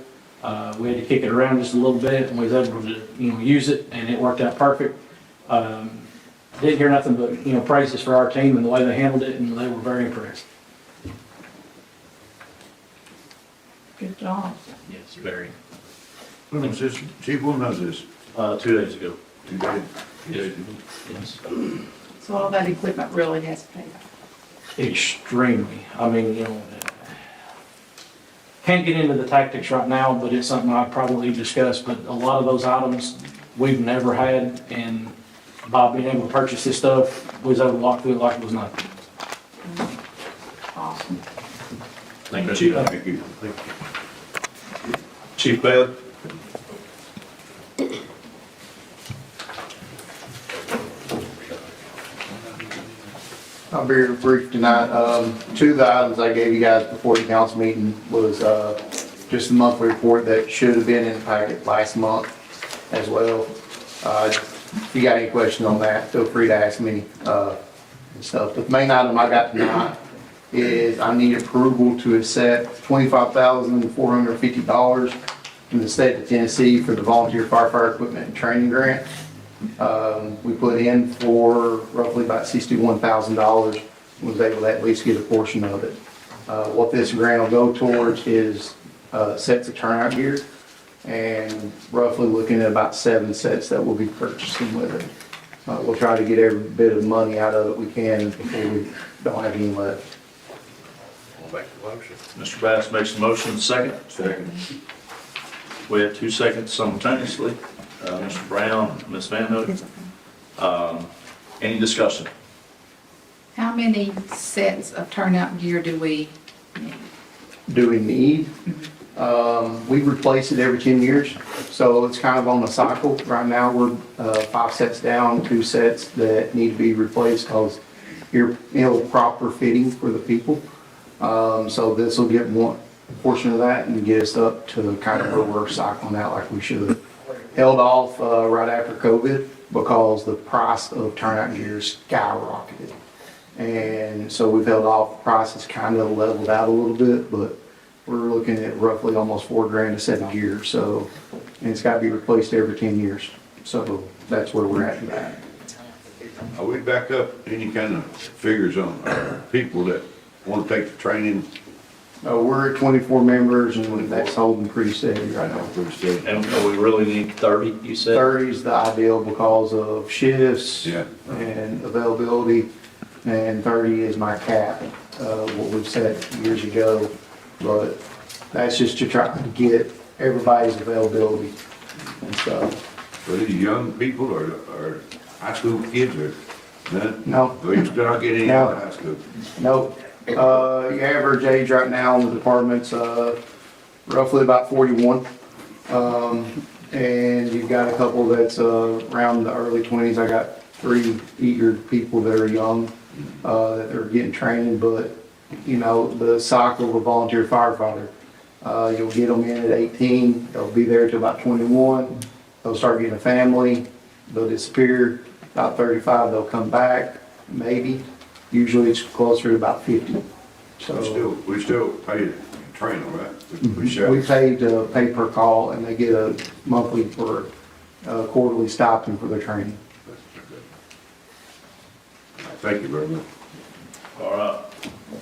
We had to kick it around just a little bit, and we was able to, use it, and it worked out perfect. Didn't hear nothing but, praises for our team and the way they handled it, and they were very impressed. Good job. Yes, very. When was this, Chief, when was this? 2 days ago. 2 days? Yes. So all that equipment really has paid off. Extremely. I mean, can't get into the tactics right now, but it's something I'd probably discuss. But a lot of those items we've never had, and by being able to purchase this stuff, we was able to walk through it like it was nothing. Awesome. Thank you, Chief. Thank you. Chief Bell? I'll be brief tonight. 2 of the items I gave you guys before the council meeting was just the monthly report that should have been in the packet last month as well. If you got any questions on that, feel free to ask me and stuff. But the main item I got tonight is I need approval to accept $25,450 from the state of Tennessee for the volunteer firefighter equipment and training grant. We put in for roughly about $61,000, was able to at least get a portion of it. What this grant will go towards is sets of turnout gear, and roughly looking at about 7 sets that we'll be purchasing with it. we'll try to get every bit of money out of it we can before we don't have any left. I'll make the motion. Mr. Bass makes the motion, second. Second. We have 2 seconds simultaneously. Mr. Brown, Ms. Van Hook. Any discussion? How many sets of turnout gear do we need? Do we need? We replace it every 10 years, so it's kind of on the cycle. Right now, we're 5 sets down, 2 sets that need to be replaced because you're proper fitting for the people. So this will get one portion of that and get us up to kind of where we're cycling out like we should have. Held off right after COVID because the price of turnout gear skyrocketed. And so we've held off, prices kind of leveled out a little bit, but we're looking at roughly almost $4,000 a set of gear, so, and it's gotta be replaced every 10 years. So that's where we're at with that. Are we back up any kind of figures on people that want to take the training? We're at 24 members and that's holding pretty steady right now. Pretty steady. And we really need 30, you said? 30 is the ideal because of shifts Yeah. and availability, and 30 is my cap, what we've set years ago. But that's just to try to get everybody's availability and stuff. So these young people or high school kids or none? No. We still not getting any out of high school? Nope. Your average age right now in the department's roughly about 41. And you've got a couple that's around the early 20s. I got 3 eager people that are young that are getting training, but you know, the cycle of a volunteer firefighter. You'll get them in at 18, they'll be there till about 21, they'll start getting a family, they'll disappear, about 35 they'll come back, maybe. Usually it's closer to about 50. So We still pay to train them, right? We shall. we pay per call and they get a monthly or quarterly stipend for their training. Thank you very much. All right.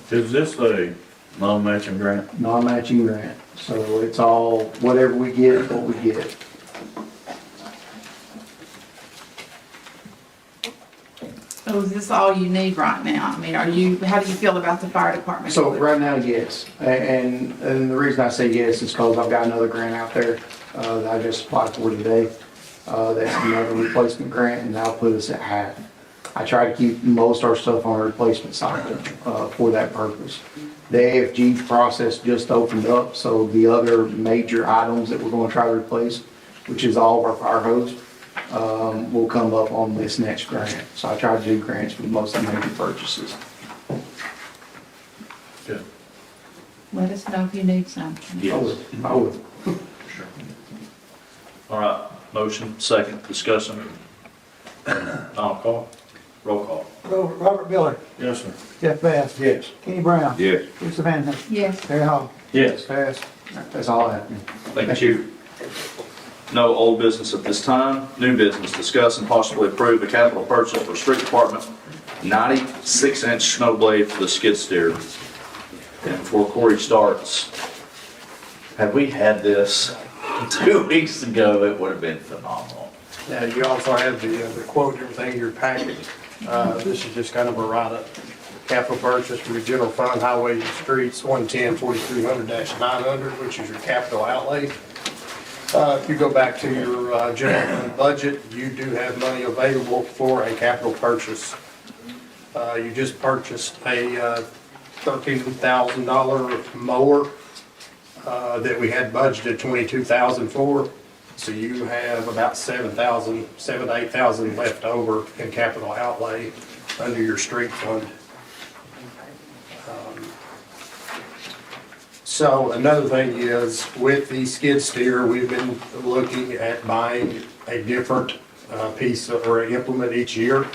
Is this a non-matching grant? Non-matching grant, so it's all, whatever we get, what we get. So is this all you need right now? I mean, how do you feel about the fire department? So right now, yes, and the reason I say yes is because I've got another grant out there that I just applied for today. That's another replacement grant, and that'll put us at half. I try to keep most of our stuff on a replacement cycle for that purpose. The AFG process just opened up, so the other major items that we're going to try to replace, which is all of our fire hose, will come up on this next grant. So I try to do grants for most of the major purchases. Good. Let us know if you need something. Yes. I would. All right, motion, second, discussion. Final call, roll call. Robert Miller, Yes, sir. Jeff Bass. Yes. Kenny Brown. Yes. Lisa Van Hook. Yes. Terry Hall. Yes. Pass. That's all I have. Thank you. No old business at this time. New business, discuss and possibly approve a capital purchase for street department, 96-inch snow blade for the skid steer. And before Corey starts, had we had this 2 weeks ago, it would have been phenomenal. Now, you also have the quote and everything in your packet. This is just kind of a write-up. Capital purchase for the general fund, highways and streets, 110-4300-900, which is your capital outlay. If you go back to your general fund budget, you do have money available for a capital purchase. You just purchased a $13,000 mower that we had budgeted $22,000 for. So you have about $7,000 to $8,000 left over in capital outlay under your street fund. So another thing is, with the skid steer, we've been looking at buying a different piece or implement each year.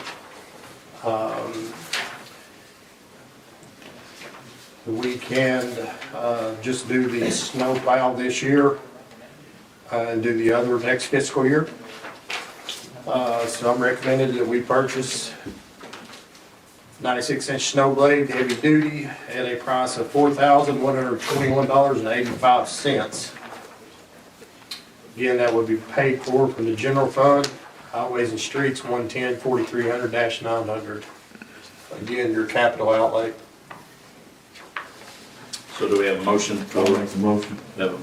We can just do the snow plow this year and do the other next fiscal year. So I'm recommending that we purchase 96-inch snow blade, heavy duty, at a price of $4,121.85. Again, that would be paid for from the general fund. Highways and Streets, 110, 4300-900. Again, your capital outlay. So do we have a motion? I'll make the motion. We have a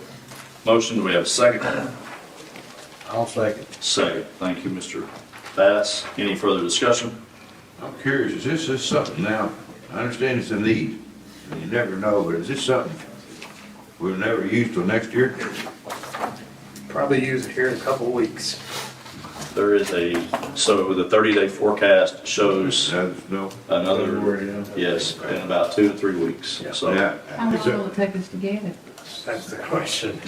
motion, do we have a second? I'll second. Second, thank you, Mr. Bass. Any further discussion? I'm curious, is this something now, I understand it's a need, and you never know, but is this something we'll never use till next year? Probably use it here in a couple of weeks. There is so the 30-day forecast shows No? another, yes, in about 2 to 3 weeks, so. Yeah. How Is long it- will it take us to get it? That's the question.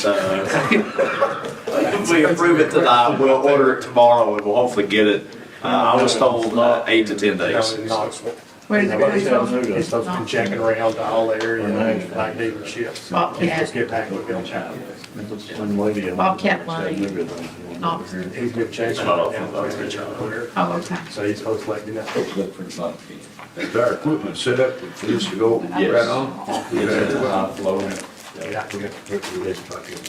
If we approve it tonight, we'll order it tomorrow and we'll hopefully get it. I was told 8 to 10 Down days. in Knoxville. Where does it come from? It's supposed to be checking around to all the area, like dealerships. Bobcat. Just get back with them. Bobcat Lane. Knoxville. He's been checking. Not off of that. Oh, okay. So he's supposed to let you know. Is our equipment set up for this to go right on? Yeah, we got to put through this bucket.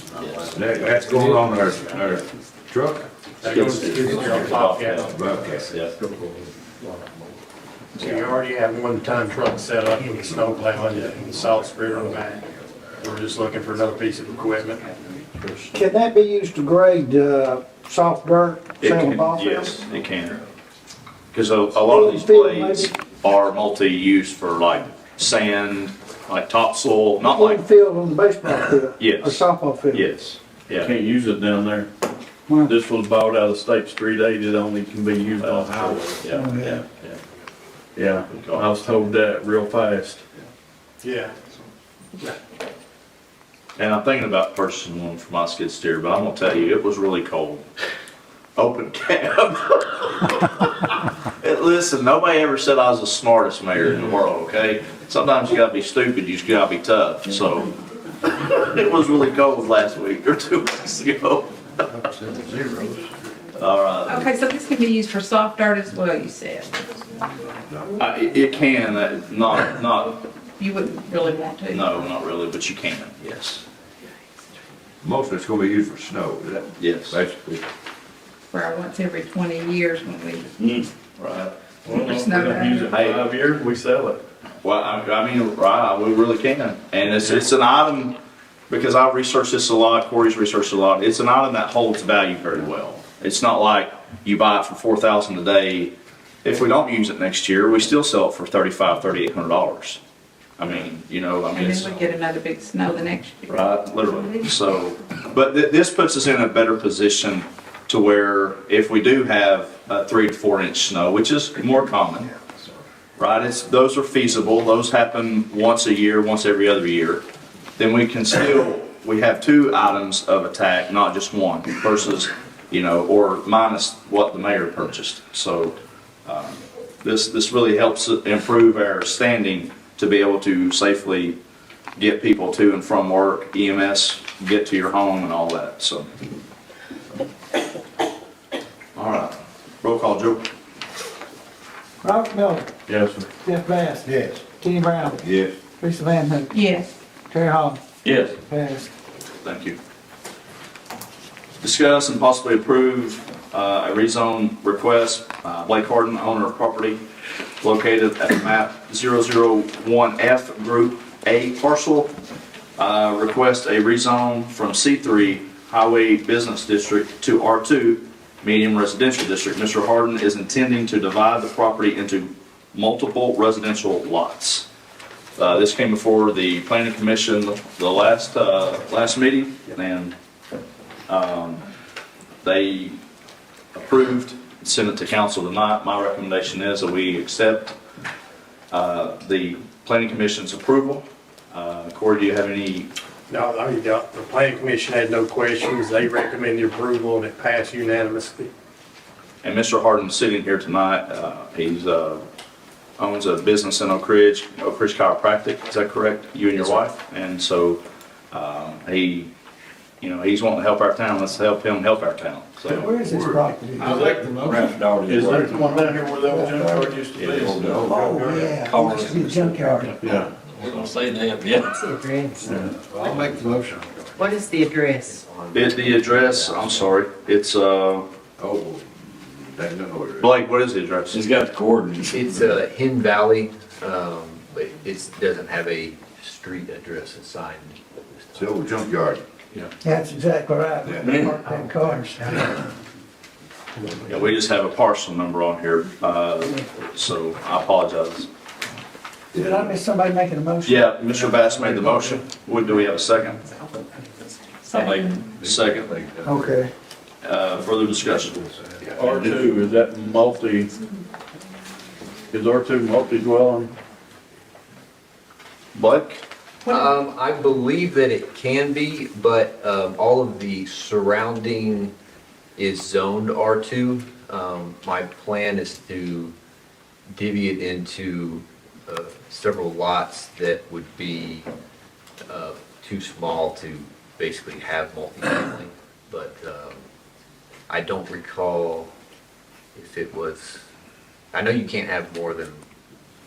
That's going on our truck? That goes to your Bobcat. Bobcat. Yeah. So you already have one-ton truck set up with the snow plowing and the salt spreader on the back. We're just looking for another piece of equipment. Can that be used to grade, soft dirt, It sand can, ball field? yes, it can. Because a lot of these blades are multi-use for like sand, like topsoil, not like, Field on the baseball field? Yes. Or softball field? yes, yeah. Can't use it down there. Why? This was bought out of State Street 8, it only can be used on highway. Yeah, Oh, yeah, Yeah, I was told that real fast. Yeah. And I'm thinking about purchasing one for my skid steer, but I'm gonna tell you, it was really cold. Open cab. Listen, nobody ever said I was the smartest mayor in the world, okay? Sometimes you gotta be stupid, you just gotta be tough, so. It was really cold last week or 2 weeks ago. All right. Okay, so this can be used for soft dirt as well, you said. It can, not, You wouldn't really want to? no, not really, but you can, yes. Most of it's gonna be used for snow, is that Yes, basically? For once every 20 years when we, right. Well, if we don't use it for 5 years, we sell it. Well, I mean, right, we really can. And it's an item, because I've researched this a lot, Corey's researched a lot, it's an item that holds value very well. It's not like you buy it for $4,000 a day. If we don't use it next year, we still sell it for $3,800. I mean, and it's, then we get another big snow the next year. right, literally. So, but this puts us in a better position to where if we do have 3 to 4 inch snow, which is more common, right? Those are feasible. Those happen once a year, once every other year. Then we can we have 2 items of attack, not just one, versus, or minus what the mayor purchased. So this really helps improve our standing to be able to safely get people to and from work, EMS, get to your home and all that, so. All right, roll call, Joe. Robert Miller, Yes, sir. Jeff Bass, Yes. Kenny Brown, Yes. Teresa Van Hook, Yes. Terry Hall, Yes. passed. Thank you. Discuss and possibly approve a rezone request, Blake Harden, owner of property located at map 001F Group A parcel. Request a rezone from C3 Highway Business District to R2 Medium Residential District. Mr. Harden is intending to divide the property into multiple residential lots. This came before the planning commission the last meeting, and they approved, sent it to council tonight. My recommendation is that we accept the planning commission's approval. Corey, do you have any? No, the planning commission had no questions. They recommend the approval and it passed unanimously. And Mr. Harden's sitting here tonight. He's owns a business in Oak Ridge Chiropractic. Is that correct? You and your wife? And so he's wanting to help our town. Let's help him help our town. So Where is this property? I like the motion. Is there one down here where the old junkyard used to be? Oh, yeah, it used to be a junkyard. Yeah. We'll say that, yeah. What's the address? I'll make the motion. What is the address? the address, I'm sorry, it's Oh, They know what it is. Blake, what is the address? She's got the coordinates. It's Hen Valley, but it doesn't have a street address assigned. It's the old junkyard. That's exactly right. Yeah. Park them cars. Yeah, we just have a parcel number on here, so I apologize. Did I miss somebody making a motion? Yeah, Mr. Bass made the motion. Do we have a second? I make, Second. Okay. Further discussion? R2, is that is R2 multi-dwelling? Blake? I believe that it can be, but all of the surrounding is zoned R2. My plan is to divvy it into several lots that would be too small to basically have multifamily, but I don't recall if it was, I know you can't have more than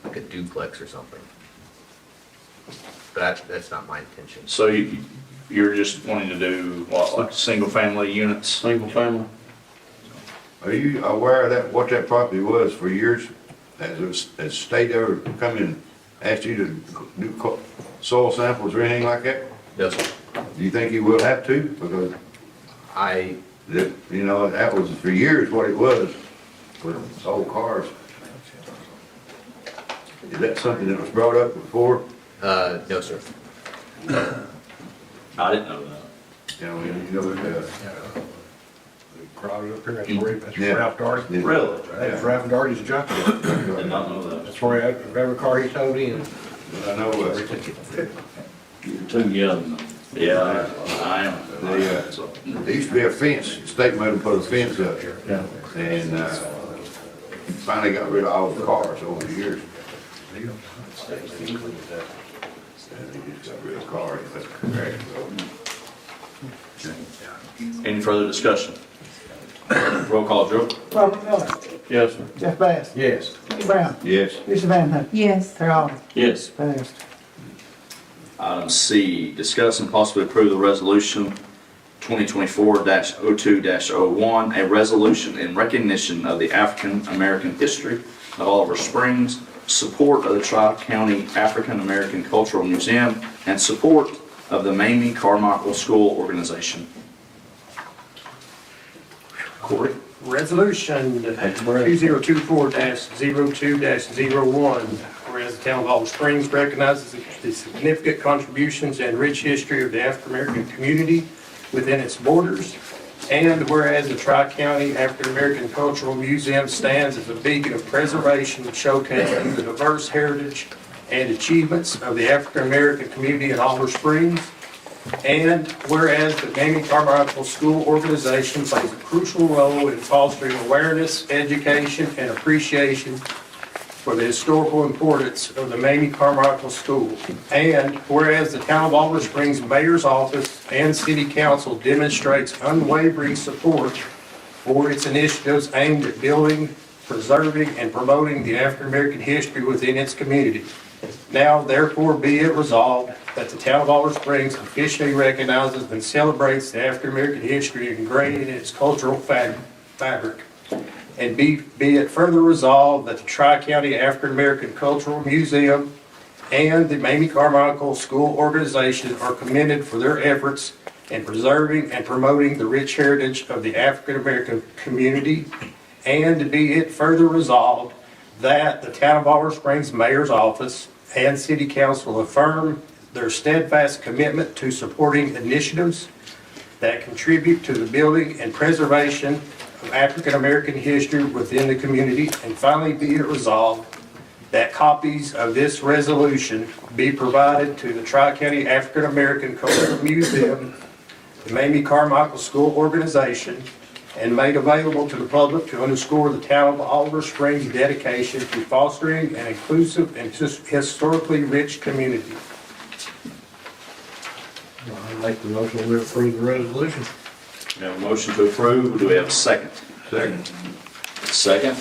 like a duplex or something. But that's not my intention. So you're just wanting to do what, like single-family units? Single family? Are you aware of that, what that property was for years? Has state ever come in and asked you to do soil samples or anything like that? No, sir. Do you think you will have to? Because, that was for years what it was for old cars. Is that something that was brought up before? No, sir. I didn't know that. Crowded up here, that's Yeah. Ralph Darty. Really? That's Ralph Darty's junkyard. Did not know that. That's where every car he towed in. I know, you're too young. Yeah, I am. there used to be a fence, the state made them put a fence up here. Yeah. And, finally got rid of all the cars over the years. And they just got rid of cars, that's correct. Any further discussion? Roll call, Joe? Robert Miller, Yes, sir. Jeff Bass, Yes. Kenny Brown, Yes. Lisa Van Hook, Yes. Terry Allen, Yes. passed. Item C, discuss and possibly approve the resolution 2024-02-01, a resolution in recognition of the African American history of Oliver Springs, support of the Tri-County African American Cultural Museum, and support of the Mamie Carmichael School Organization. Corey? Resolution 2024-02-01, whereas the town of Oliver Springs recognizes the significant contributions and rich history of the African American community within its borders, and whereas the Tri-County African American Cultural Museum stands as a beacon of preservation showcasing the diverse heritage and achievements of the African American community in Oliver Springs, and whereas the Mamie Carmichael School Organization plays a crucial role in fostering awareness, education, and appreciation for the historical importance of the Mamie Carmichael School. And whereas the town of Oliver Springs Mayor's Office and City Council demonstrates unwavering support for its initiatives aimed at building, preserving, and promoting the African American history within its community. Now therefore be it resolved that the town of Oliver Springs officially recognizes and celebrates the African American history ingrained in its cultural fabric. And be it further resolved that the Tri-County African American Cultural Museum and the Mamie Carmichael School Organization are commended for their efforts in preserving and promoting the rich heritage of the African American community. And be it further resolved that the town of Oliver Springs Mayor's Office and City Council affirm their steadfast commitment to supporting initiatives that contribute to the building and preservation of African American history within the community. And finally, be it resolved that copies of this resolution be provided to the Tri-County African American Cultural Museum, the Mamie Carmichael School Organization, and made available to the public to underscore the town of Oliver Springs' dedication to fostering an inclusive and historically rich community. I'll make the motion to approve the resolution. We have a motion to approve. Do we have a second? Second. Second.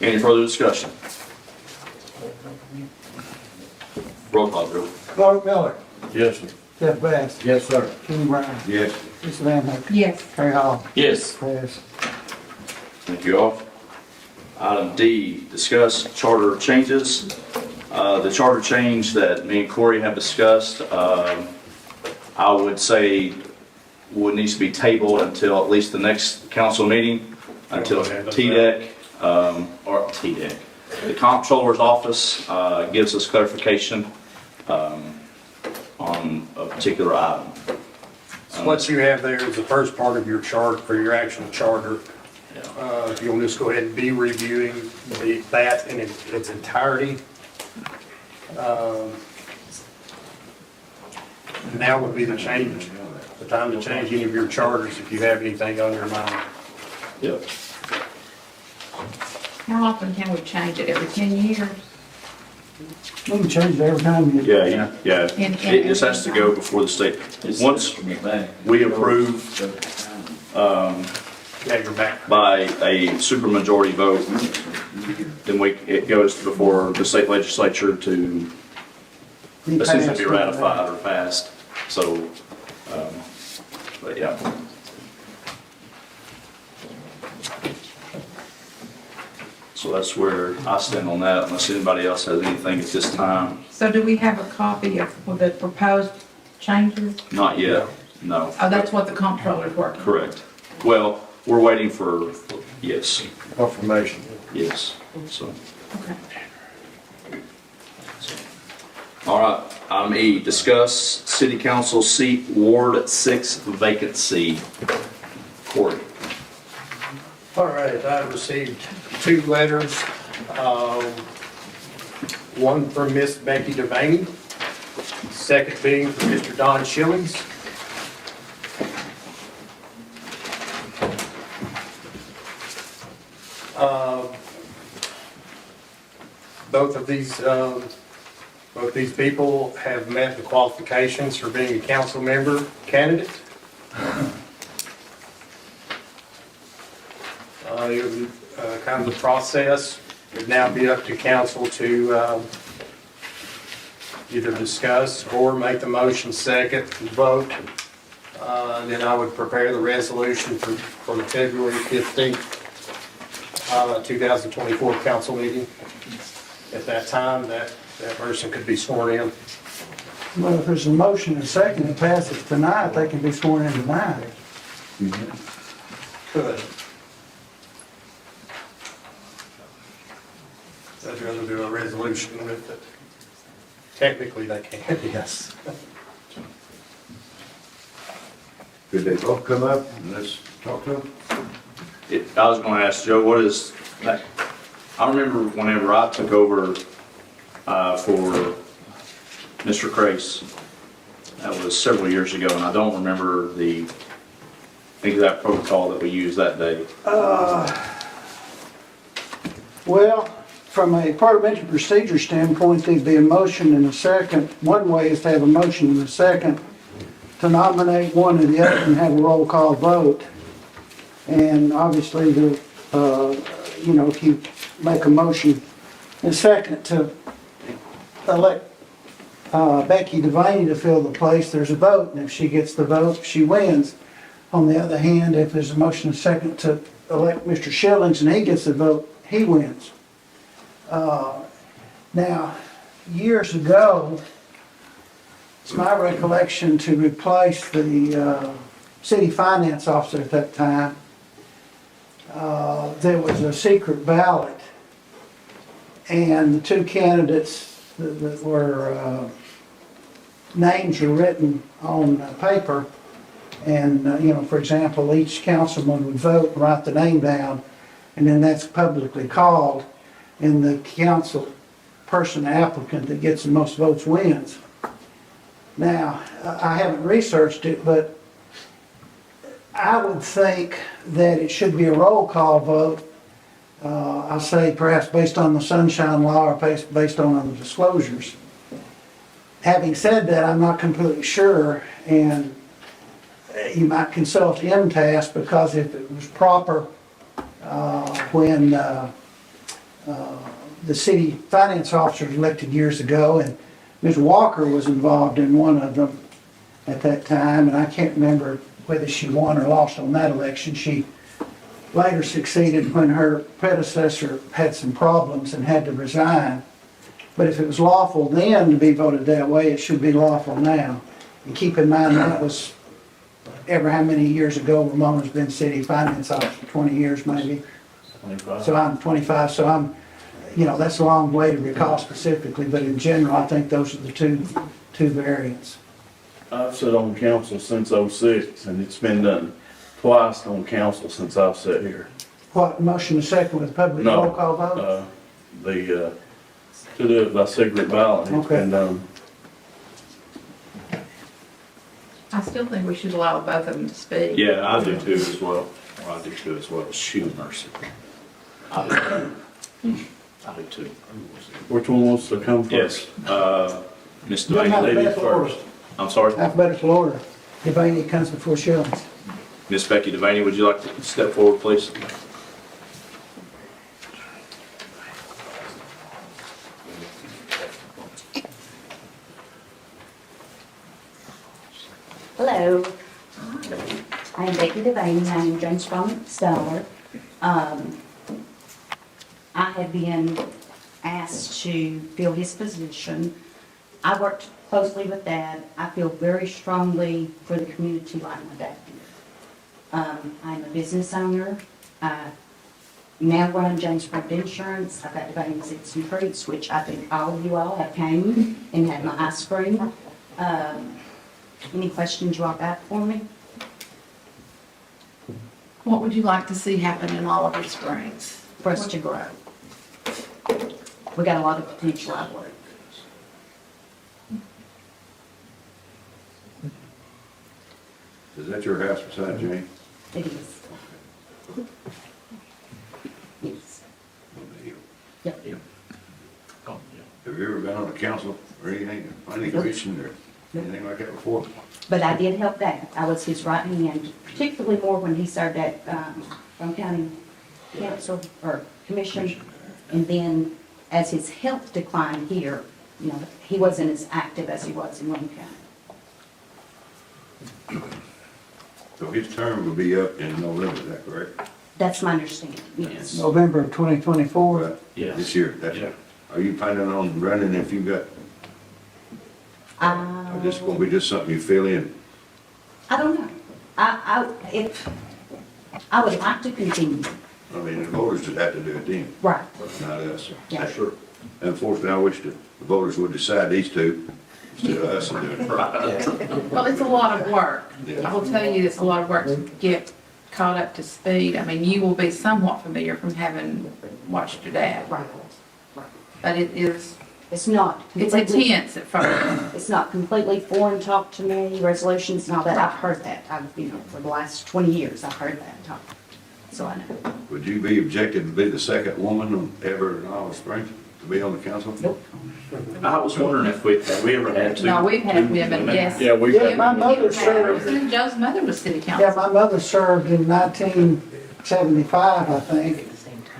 Any further discussion? Roll call, Joe. Robert Miller, Yes, sir. Jeff Bass, Yes, sir. Kenny Brown, Yes. Lisa Van Hook, Yes. Terry Allen, Yes. passed. Thank you all. Item D, discuss charter changes. The charter change that me and Corey have discussed, I would say needs to be tabled until at least the next council meeting, until TDEC, or TDEC. The comptroller's office gives us clarification on a particular item. So what you have there is the first part of your chart, for your actual charter. If you'll just go ahead and be reviewing that in its entirety. Now would be the time to change any of your charters if you have anything on your mind. Yep. How often can we change it? Every 10 years? We can change it every time you. Yeah. And- It just has to go before the state. Once we approve Yeah, you're back. by a supermajority vote, then it goes before the state legislature to essentially be ratified or passed. So, but yeah. So that's where I stand on that, unless anybody else has anything at this time. So do we have a copy of the proposed changes? Not yet, no. Oh, that's what the comptroller's working on. Correct. Well, we're waiting for, yes, Confirmation. yes, so. Okay. All right, item E, discuss city council seat Ward 6 vacancy. Corey. All right, I received 2 letters. One from Miss Becky Devaney, second being from Mr. Don Schillings. Both these people have met the qualifications for being a council member candidate. Kind of the process would now be up to council to either discuss or make the motion second and vote. Then I would prepare the resolution for the February 15th, 2024 council meeting. At that time, that person could be sworn in. Well, if there's a motion and a second, it passes tonight, they can be sworn in tonight. Could. I'd rather do a resolution with it. Technically, they can, yes. Could they both come up and let's talk to them? I was gonna ask Joe, what is, I remember whenever I took over for Mr. Crace, that was several years ago, and I don't remember the exact protocol that we used that day. Well, from a parliamentary procedure standpoint, there'd be a motion and a second. One way is to have a motion and a second to nominate one or the other and have a roll call vote. And obviously, if you make a motion and a second to elect Becky Devaney to fill the place, there's a vote, and if she gets the vote, she wins. On the other hand, if there's a motion and a second to elect Mr. Schillings and he gets the vote, he wins. Now, years ago, it's my recollection to replace the city finance officer at that time. There was a secret ballot, and the 2 candidates that were, names were written on paper, and, for example, each councilman would vote and write the name down, and then that's publicly called, and the council person applicant that gets the most votes wins. Now, I haven't researched it, but I would think that it should be a roll call vote. I'll say perhaps based on the sunshine law or based on the disclosures. Having said that, I'm not completely sure, and you might consult MTAS, because if it was proper when the city finance officer was elected years ago, and Ms. Walker was involved in one of them at that time, and I can't remember whether she won or lost on that election. She later succeeded when her predecessor had some problems and had to resign. But if it was lawful then to be voted that way, it should be lawful now. And keep in mind, that was ever how many years ago. Ramona's been city finance officer, 20 years maybe. 25. So I'm 25, so I'm, that's a long way to recall specifically, but in general, I think those are the two variants. I've sat on council since '06, and it's been done twice on council since I've sat here. What, motion to second with public No, roll call vote? To do it by secret ballot, it's Okay. been done. I still think we should allow both of them to speak. Yeah, I do too as well. I do too as well. Shoot mercy. I do too. Which one wants to come first? Yes, Ms. Doesn't Devaney, have ladies alphabetical order. first. I'm sorry, Alphabetical order. Devaney comes before Shillings. Ms. Becky Devaney, would you like to step forward, please? Hello. I'm Becky Devaney, I'm in Jonesboro, Stellar. I have been asked to fill his position. I worked closely with Dad. I feel very strongly for the community like my dad did. I'm a business owner. I now run Jonesboro Insurance. I've got Devaney's Eats and Treats, which I think all of you all have came and had my ice cream. Any questions you all got for me? What would you like to see happen in Oliver Springs? For us to grow. We got a lot of potential out of it. Is that your house beside Jane? It is. Yes. Yep. Have you ever been on a council or anything, planning commission or anything like that before? But I did help Dad. I was his right hand, particularly more when he served at Rome County Council or Commission. And then as his health declined here, he wasn't as active as he was in Rome County. So his term will be up in November, is that correct? That's my understanding, yes. November of 2024. Yes. This year, are you planning on running if you got, or this gonna be just something you fill in? I don't know. I would like to continue. I mean, the voters would have to do it then, Right. not us. Yeah. Sure. Unfortunately, I wish the voters would decide these two instead of us and doing it. Well, it's a lot of work. Yeah. I will tell you, it's a lot of work to get caught up to speed. I mean, you will be somewhat familiar from having watched your dad. Right. But it is, It's not. it's completely- intense at first. It's not completely foreign talk to me, resolutions and all that. I've heard that. For the last 20 years, I've heard that talk. So I know. Would you be objected to be the second woman ever in Olive Springs to be on the council? Nope. I was wondering if we ever had two. No, we've had women, yes. Yeah, we Yeah, my mother served. Joe's mother was city Yeah, council. my mother served in 1975, I think.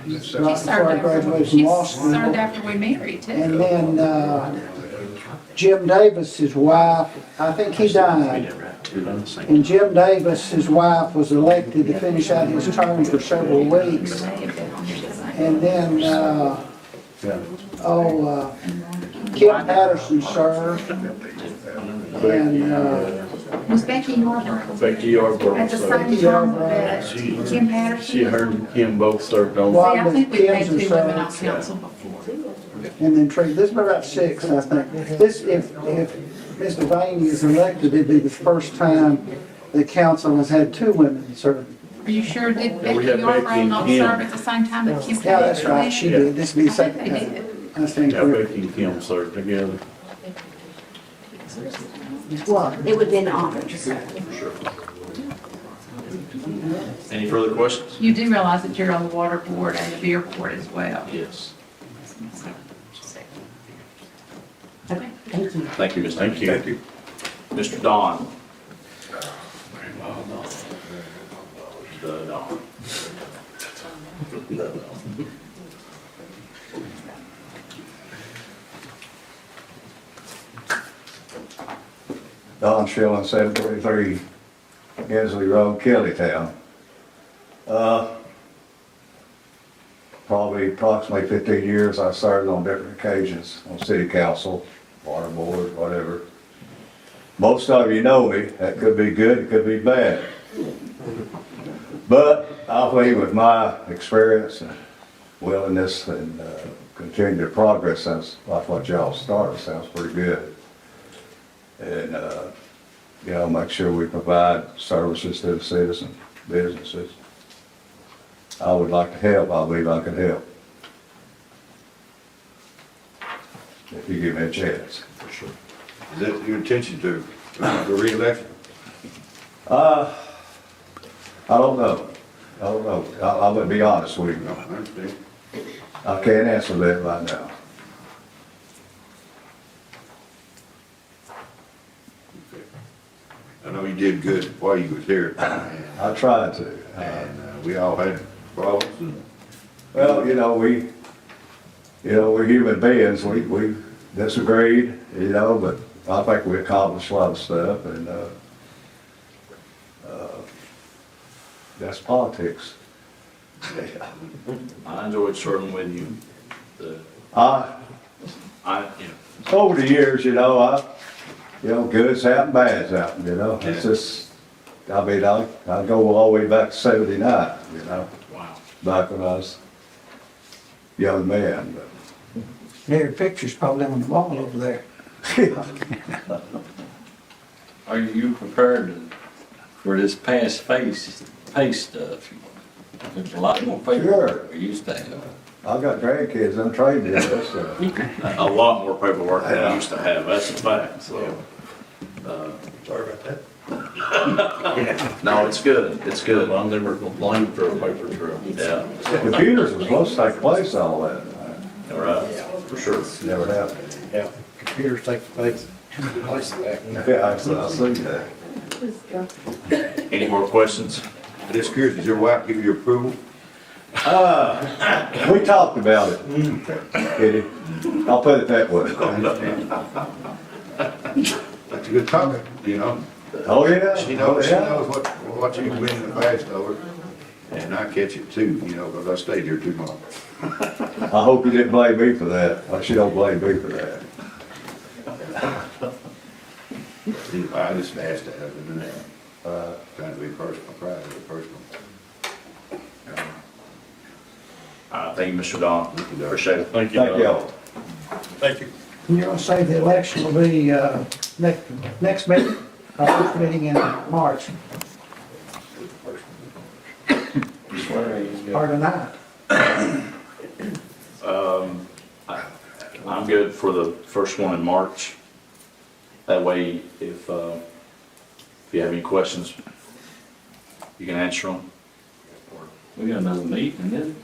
She Right served before I after, graduated she from law served school. after we married too. And then Jim Davis, his wife, I think he We died. never had two on the same. And Jim Davis, his wife, was elected to finish out his term for several weeks. And then, Kim Patterson served. And, Was Becky Yarborough Becky Yarborough at the served. same time that Kim Patterson? She, her and Kim both served on. See, I think we've had Kim's two women on served. council before. and then Tree, this is about 6, I think. This, if Ms. Devaney is elected, it'd be the first time the council has had 2 women serve. Are you sure, did we Becky had Yarborough Becky and not Kim. serve at the same time that Kim Patterson? Yeah, that's right, she did. This would be the I think second they time. did. I stand Yeah, corrected. Becky and Kim served together. Well, it would be an honor. Any further questions? You do realize that you're on the water board and the beer board as well. Yes. Okay, thank you. Thank you, Ms. Thank you. Thank you. Mr. Don. The Don. Don Schilling, 733 Gensley Road, Kellytown. probably approximately 15 years, I served on different occasions on city council, water board, whatever. Most of you know me, that could be good, it could be bad. But I believe with my experience and willingness and continued progress, sounds like what y'all started, sounds pretty good. And, you know, make sure we provide services to the citizens, businesses. I would like to help, I believe I can help. If you give me a chance. For sure. Is that your intention to re-election? I don't know. I'm gonna be honest with you. No, I understand. I can't answer that right now. I know you did good while you was here, and I tried to. we all had problems, and Well, we're human beings, we disagreed, but I think we accomplished a lot of stuff, and, that's politics. I enjoyed serving with you. Over the years, goods happen, bads happen, it's just, I go all the way back to 79, Wow. back when I was a young man, but. Yeah, your picture's probably on the wall over there. Are you prepared for this pay stuff? There's a lot more paperwork Sure. we used to have. I got grandkids, I'm trained in this, A lot more paperwork than I used to have, that's a fact, so. Sorry about that. No, it's good, it's good. I've never complained for a paper trail. Yeah, computers were supposed to take place and all that, all right, for sure. never happened. Yeah, computers take the place of that. Yeah, I see that. Any more questions? I'm just curious, did your wife give you approval? We talked about it, Kitty. I'll put it that way. That's a good topic, Oh, yeah? She Oh, knows yeah. what you've been in the past over, and I catch it too, because I stayed here too long. I hope you didn't blame me for that. She don't blame me for that. I just asked that, other than that. Trying to be personal, private, personal. Thank you, Mr. Don, appreciate it. Thank you. Thank y'all. Thank you. And you're gonna say the election will be, next meeting, first meeting in March, or tonight. I'm good for the first one in March. That way, if you have any questions, you can answer them. We got another meeting, then?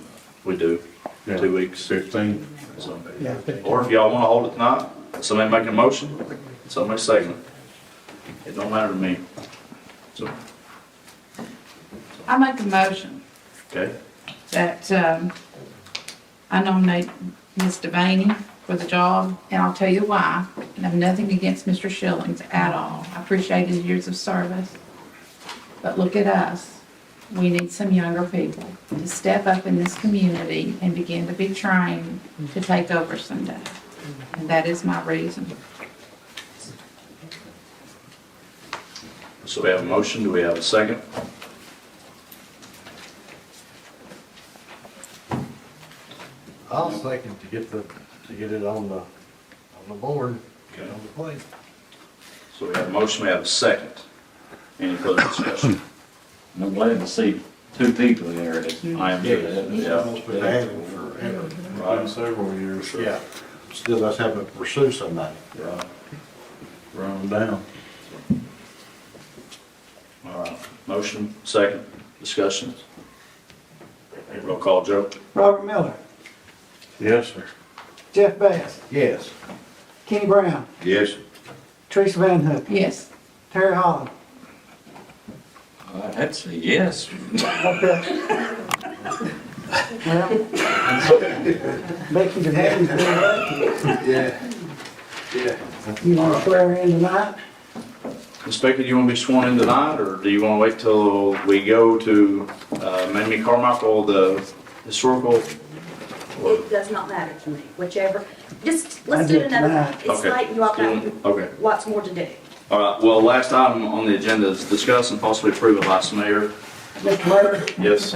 We do, Yeah. 2 weeks. 15. So, Yeah. or if y'all wanna hold it tonight, somebody make a motion, somebody second it. It don't matter to me. So, I make a motion okay, that I nominate Ms. Devaney for the job, and I'll tell you why. And I have nothing against Mr. Schillings at all. I appreciate his years of service. But look at us. We need some younger people to step up in this community and begin to be trained to take over someday. And that is my reason. so we have a motion, do we have a second? I'll second to get it on the board, Okay. on the plate. So we have a motion, we have a second. Any further discussion? I'm glad to see two people there that I am too, yeah. It's been happening forever. Right, several years. Yeah, still us having to pursue somebody. Right. Run them down. All right, motion, second, discussion. Roll call, Joe? Robert Miller, Yes, sir. Jeff Bass, Yes. Kenny Brown, Yes, Teresa Van Hook, Yes. Terry Holland. I'd say yes. Okay. Well, Becky DeVaney's been elected. yeah. You want to swear her in tonight? Ms. Becky, do you want to be sworn in tonight, or do you want to wait till we go to Mamie Carmichael, the historical It does not matter to me, whichever. Just, let's I do do it another tonight. night. It's Okay. late, you all got Okay. lots more to do. All right, well, last item on the agenda is discuss and possibly approve a vice mayor. Mr. Mayor, Yes.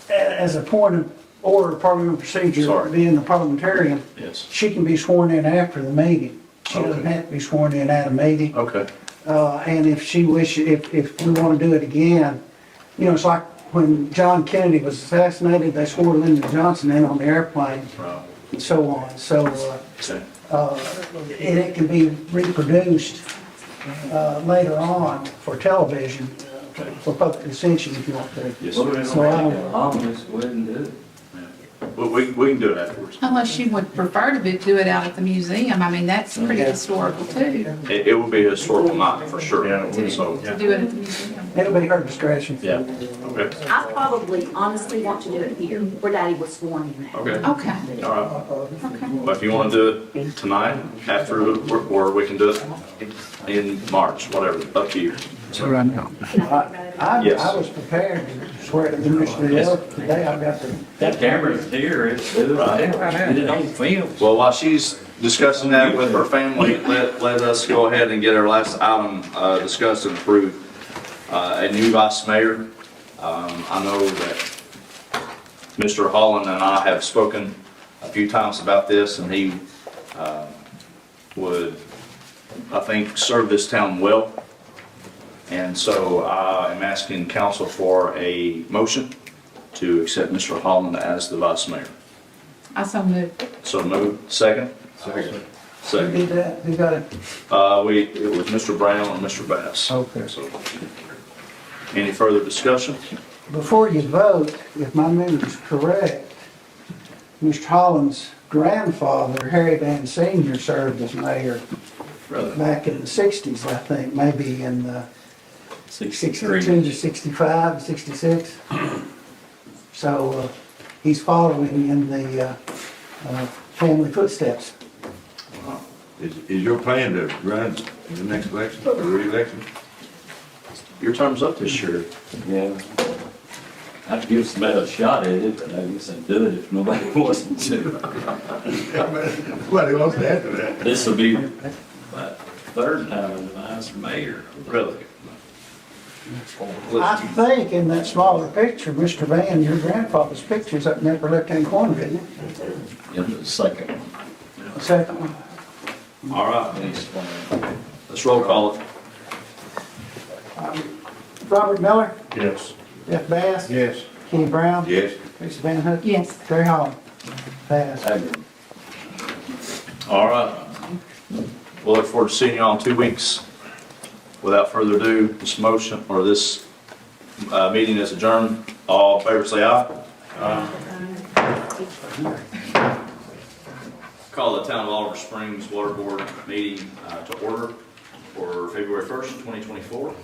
as a point of order, parliamentary procedure, Sorry. being the parliamentarian, Yes. she can be sworn in after the meeting. She doesn't Okay. have to be sworn in at a meeting. Okay. And if she wishes, if we want to do it again, you know, it's like when John Kennedy was assassinated, they swore Lyndon Johnson in on the airplane Right. and so on. So, Okay. and it can be reproduced later on for television, for public consumption if you want to. Yes. So Ominous, go ahead and do it. Well, we can do it afterwards. Unless you would prefer to do it out at the museum, I mean, that's pretty historical too, It will be a historical night for sure. So, to do it at the museum. it'll be her discretion. yeah, okay, I probably honestly want to do it here, where Daddy was sworn in at. okay. Okay, All right. okay. But if you want to do it tonight, after, or we can do it in March, whatever, up to you. Right now. I Yes. was prepared to swear to the Mr. Love today. I've got the. That camera's here, it's, do it get it on film. Well, while she's discussing that with her family, let us go ahead and get our last item discussed and approved. A new vice mayor. I know that Mr. Holland and I have spoken a few times about this, and he would, I think, serve this town well. And so I am asking council for a motion to accept Mr. Holland as the vice mayor. I so moved. So moved. Second? Second. Who Second. did that? Who got it? It was Mr. Brown and Mr. Bass. Okay. So, any further discussion? Before you vote, if my memory's correct, Mr. Holland's grandfather, Harry Van Senior, served as mayor Brother. back in the 60s, I think, maybe in the 62 63. to 65, 66. So he's following in the family footsteps. Is your plan to run in the next election, the re-election? Your term's up this year. Yeah. I'd give somebody a shot at it, but I guess I'd do it if nobody wants to. Nobody wants to answer that. This will be my third time as vice mayor. Really? I think in that smaller picture, Mr. Van, your grandfather's picture's up in the upper left-hand corner, isn't it? Yeah, the second one. The second one. All right, Next one. let's roll call it. Robert Miller, Yes. Jeff Bass, Yes. Kenny Brown, Yes. Teresa Van Hook, Yes. Terry Holland. Pass. All right. We'll look forward to seeing you all in 2 weeks. Without further ado, this motion, or this meeting is adjourned. All in favor, say aye. Call the Town of Oliver Springs Water Board meeting to order for February 1st, 2024.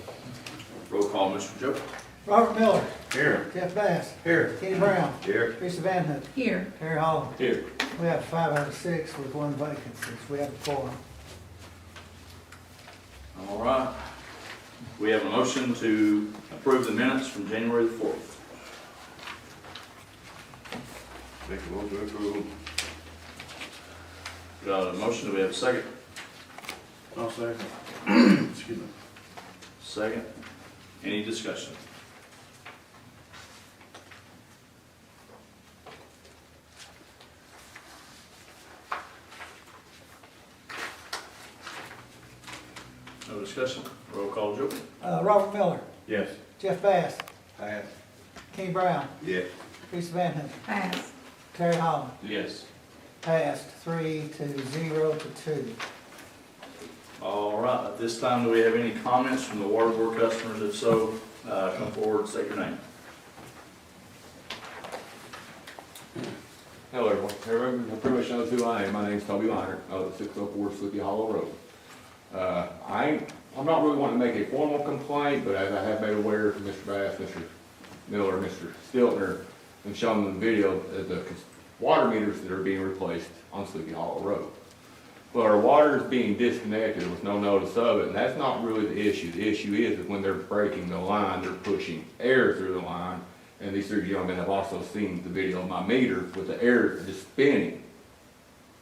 Roll call, Mr. Joe. Robert Miller, Here. Jeff Bass, Here. Kenny Brown, Here. Teresa Van Hook, Here. Terry Holland. Here. We have 5 out of 6 with 1 vacancy. We have 4. All right. We have a motion to approve the minutes from January the 4th. Make a motion to approve. Got a motion, do we have a second? I'll second. Excuse me. Second. Any discussion? No discussion? Roll call, Joe. Robert Miller, Yes. Jeff Bass, Pass. Kenny Brown, Yes. Teresa Van Hook, Pass. Terry Holland. Yes. Passed 3-0 to 2. All right, at this time, do we have any comments from the water board customers? If so, come forward and state your name. Hello, everyone. Everyone pretty much knows who I am. My name's Toby Minor. I live at 604 Sleepy Hollow Road. I'm not really wanting to make a formal complaint, but as I have made aware to Mr. Bass, Mr. Miller, Mr. Stiltner, and shown them the video of the water meters that are being replaced on Sleepy Hollow Road. Well, our water is being disconnected with no notice of it, and that's not really the issue. The issue is when they're breaking the line, they're pushing air through the line, And these three gentlemen have also seen the video of my meter with the air just spinning.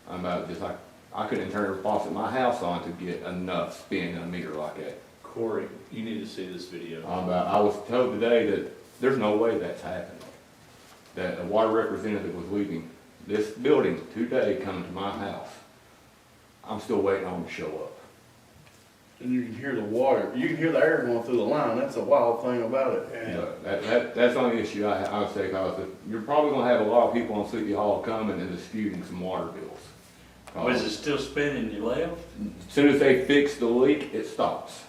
I'm about just like, I couldn't turn the faucet in my house on to get enough spin in a meter like that. Corey, you need to see this video. I was told today that there's no way that's happened. That a water representative was leaving this building today coming to my house. I'm still waiting on him to show up. And you can hear the water, you can hear the air going through the line, that's a wild thing about it. That's the only issue I would say, because you're probably gonna have a lot of people on Sleepy Hall coming and disputing some water bills. Was it still spinning you left? As soon as they fix the leak, it stops.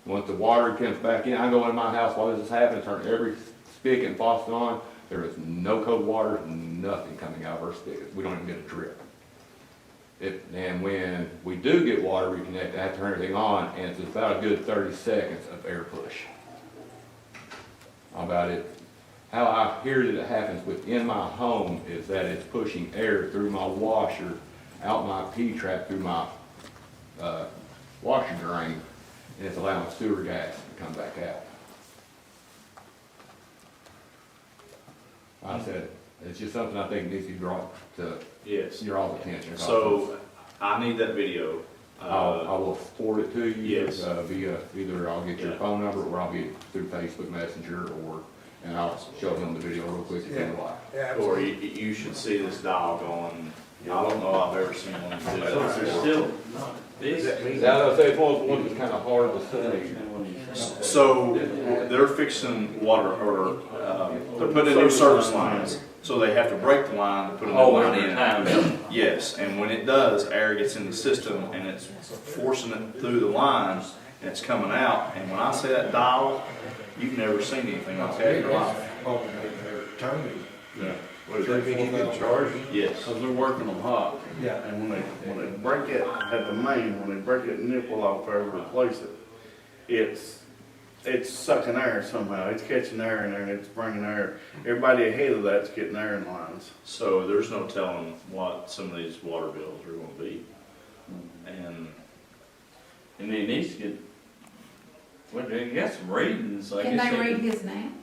Once the water comes back in, I go in my house while this is happening, turn every spigot and faucet on, there is no cold water, nothing coming out of our spigot. We don't even get a drip. And when we do get water reconnected, I have to turn everything on, and it's about a good 30 seconds of air push. About it, how I hear that it happens within my home is that it's pushing air through my washer, out my P-trap through my washer drain, and it's allowing sewer gas to come back out. Like I said, it's just something I think needs to be brought to Yes. your all's attention. So, I need that video. I will forward it to you. Yes. Via, either I'll get your Yeah. phone number, or I'll get it through Facebook Messenger, and I'll show him the video real quick if you like. Yeah, Or you should see this dial going, I don't know I've ever seen one do So that they're before. still not big? Now, I'll say it's one of the ones that's kind of hard to see. So, they're fixing water, or, they're putting in new service lines, so they have to break the line to put a new line in. Yes, and when it does, air gets in the system, and it's forcing it through the line, and it's coming out, and when I say that dial, you've never seen anything like that in your life. Yeah. What is that, $4 charge? Yes. Because they're working them hot. Yeah. And when they break it at the main, when they break that nipple off or replace it, it's sucking air somehow. It's catching air in there and it's bringing air. Everybody ahead of that's getting air in lines. So there's no telling what some of these water bills are gonna be. And he needs to get, well, they got some readings, I Can guess. they read his name?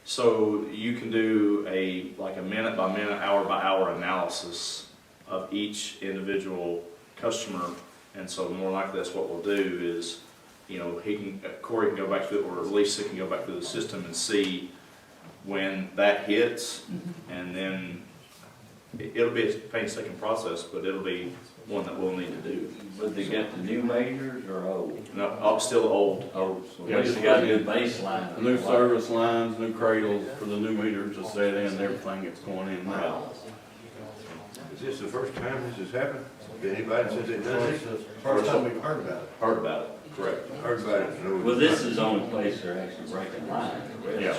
So you can do like a minute by minute, hour by hour analysis of each individual customer. And so more likely that's what we'll do is, Corey can go back to it, or Lisa can go back to the system and see when that hits. And then it'll be a painstaking process, but it'll be one that we'll need to do. But they got the new meters or old? No, still old. Old, so Yeah, at least they got a new baseline. New service lines, new cradles for the new meters to set in and everything that's going in now. Is this the first time this has happened? Did anybody since they done this? First time we've heard about it. Heard about it, correct. Heard about it. No. Well, this is the only place they're actually breaking lines. Yeah,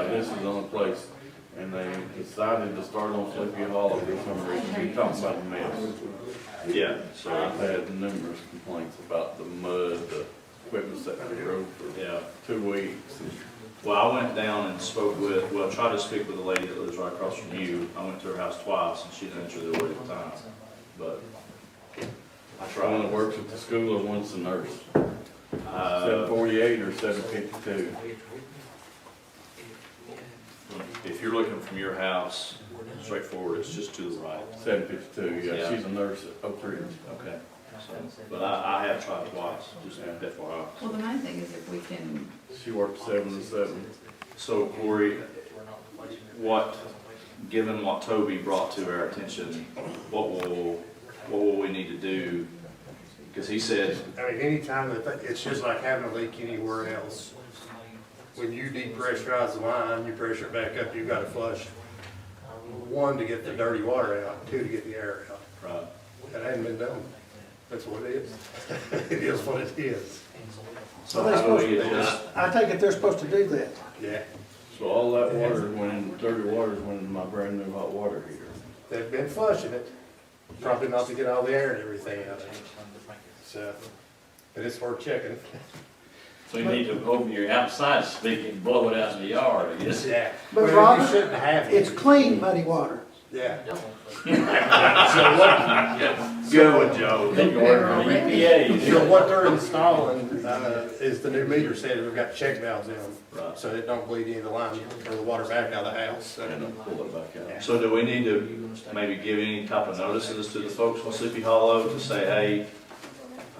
this is the only place. And they decided to start on Sleepy Hollow for some reason. We talking about the mess. Yeah, So I've had numerous complaints about the mud, the equipment sitting on the road for yeah. 2 weeks. Well, I went down and tried to speak with a lady that lives right across from you. I went to her house twice, and she didn't answer the word at the time. But I One tried. that works at the school or one's the nurse. 748 or 752. If you're looking from your house, straightforward, it's just to the right. 752, yeah, Yeah. she's a nurse at Oak Ridge. Okay. So, but I have tried twice, just FYI. Well, the main thing is if we can, She works 7 to 7. So Corey, given what Toby brought to our attention, what will we need to do? Because he said, I mean, anytime it's just like having a leak anywhere else. When you depressurize the line, you pressure it back up, you've got to flush. 1, to get the dirty water out, 2, to get the air out. right, That hadn't been done. That's what it is. It is what it is. so how do we adjust? I take it they're supposed to do that. Yeah. So all that water went in, dirty water went in my brand new hot water heater. They've been flushing it, probably not to get all the air and everything out of it. So, but it's worth checking. So you need to open your outside spigot and blow it out in the yard, I guess. Yeah. But Well, Robert, you shouldn't have it. it's clean muddy water. Yeah. Go with Joe. So what they're installing, is the new meter set, we've got check valves in them, so it don't bleed any of the line or the water back out of the house. So do we need to maybe give any type of notices to the folks on Sleepy Hollow to say, hey,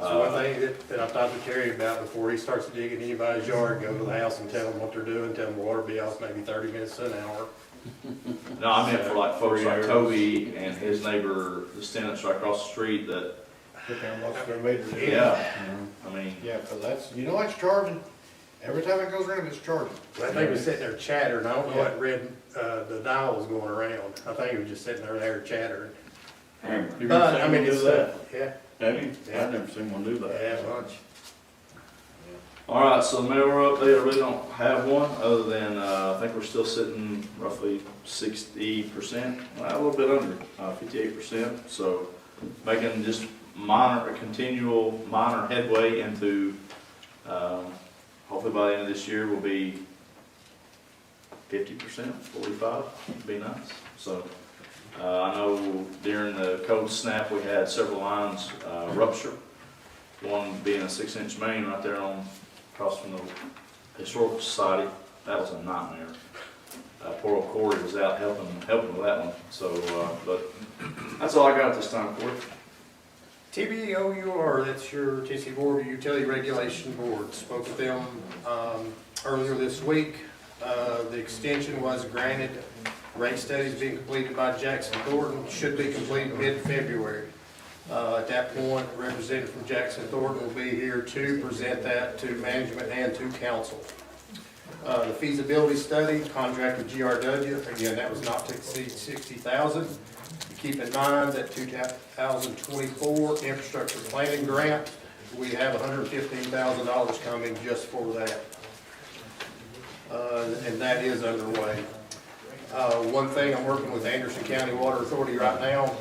So one thing that I've talked to Terry about before he starts digging anybody's yard, go to the house and tell them what they're doing, tell them the water be off maybe 30 minutes to an hour. no, I meant for like folks like Toby and his neighbor, the tenants right across the street that, Put down most of their meters. yeah, I mean, Yeah, because that's, you know it's charging. Every time it goes around, it's charging. That thing was sitting there chattering, I don't know what red, the dial was going around. I think it was just sitting there chattering. But, I mean, it's, yeah, Have you? I've never seen one do that. yeah, a bunch. all right, so the mayor update, I really don't have one, other than, I think we're still sitting roughly 60%, a little bit under, 58%, so making just continual minor headway into, hopefully by the end of this year, we'll be 50%, 45, would be nice, so. I know during the cold snap, we had several lines rupture, one being a 6-inch main right there across from the Historical Society. That was a nightmare. Poor old Corey was out helping with that one, so, but that's all I got this time, Corey. TBOUR, that's your Tennessee Board of Utility Regulation Board. Spoke with them earlier this week. The extension was granted. Rate study is being completed by Jackson Thornton, should be completed mid-February. At that point, a representative from Jackson Thornton will be here to present that to management and to council. The feasibility study, contract with GRW, again, that was not to exceed $60,000. Keep in mind that 2024 infrastructure planning grant, we have $115,000 coming just for that. And that is underway. One thing, I'm working with Anderson County Water Authority right now.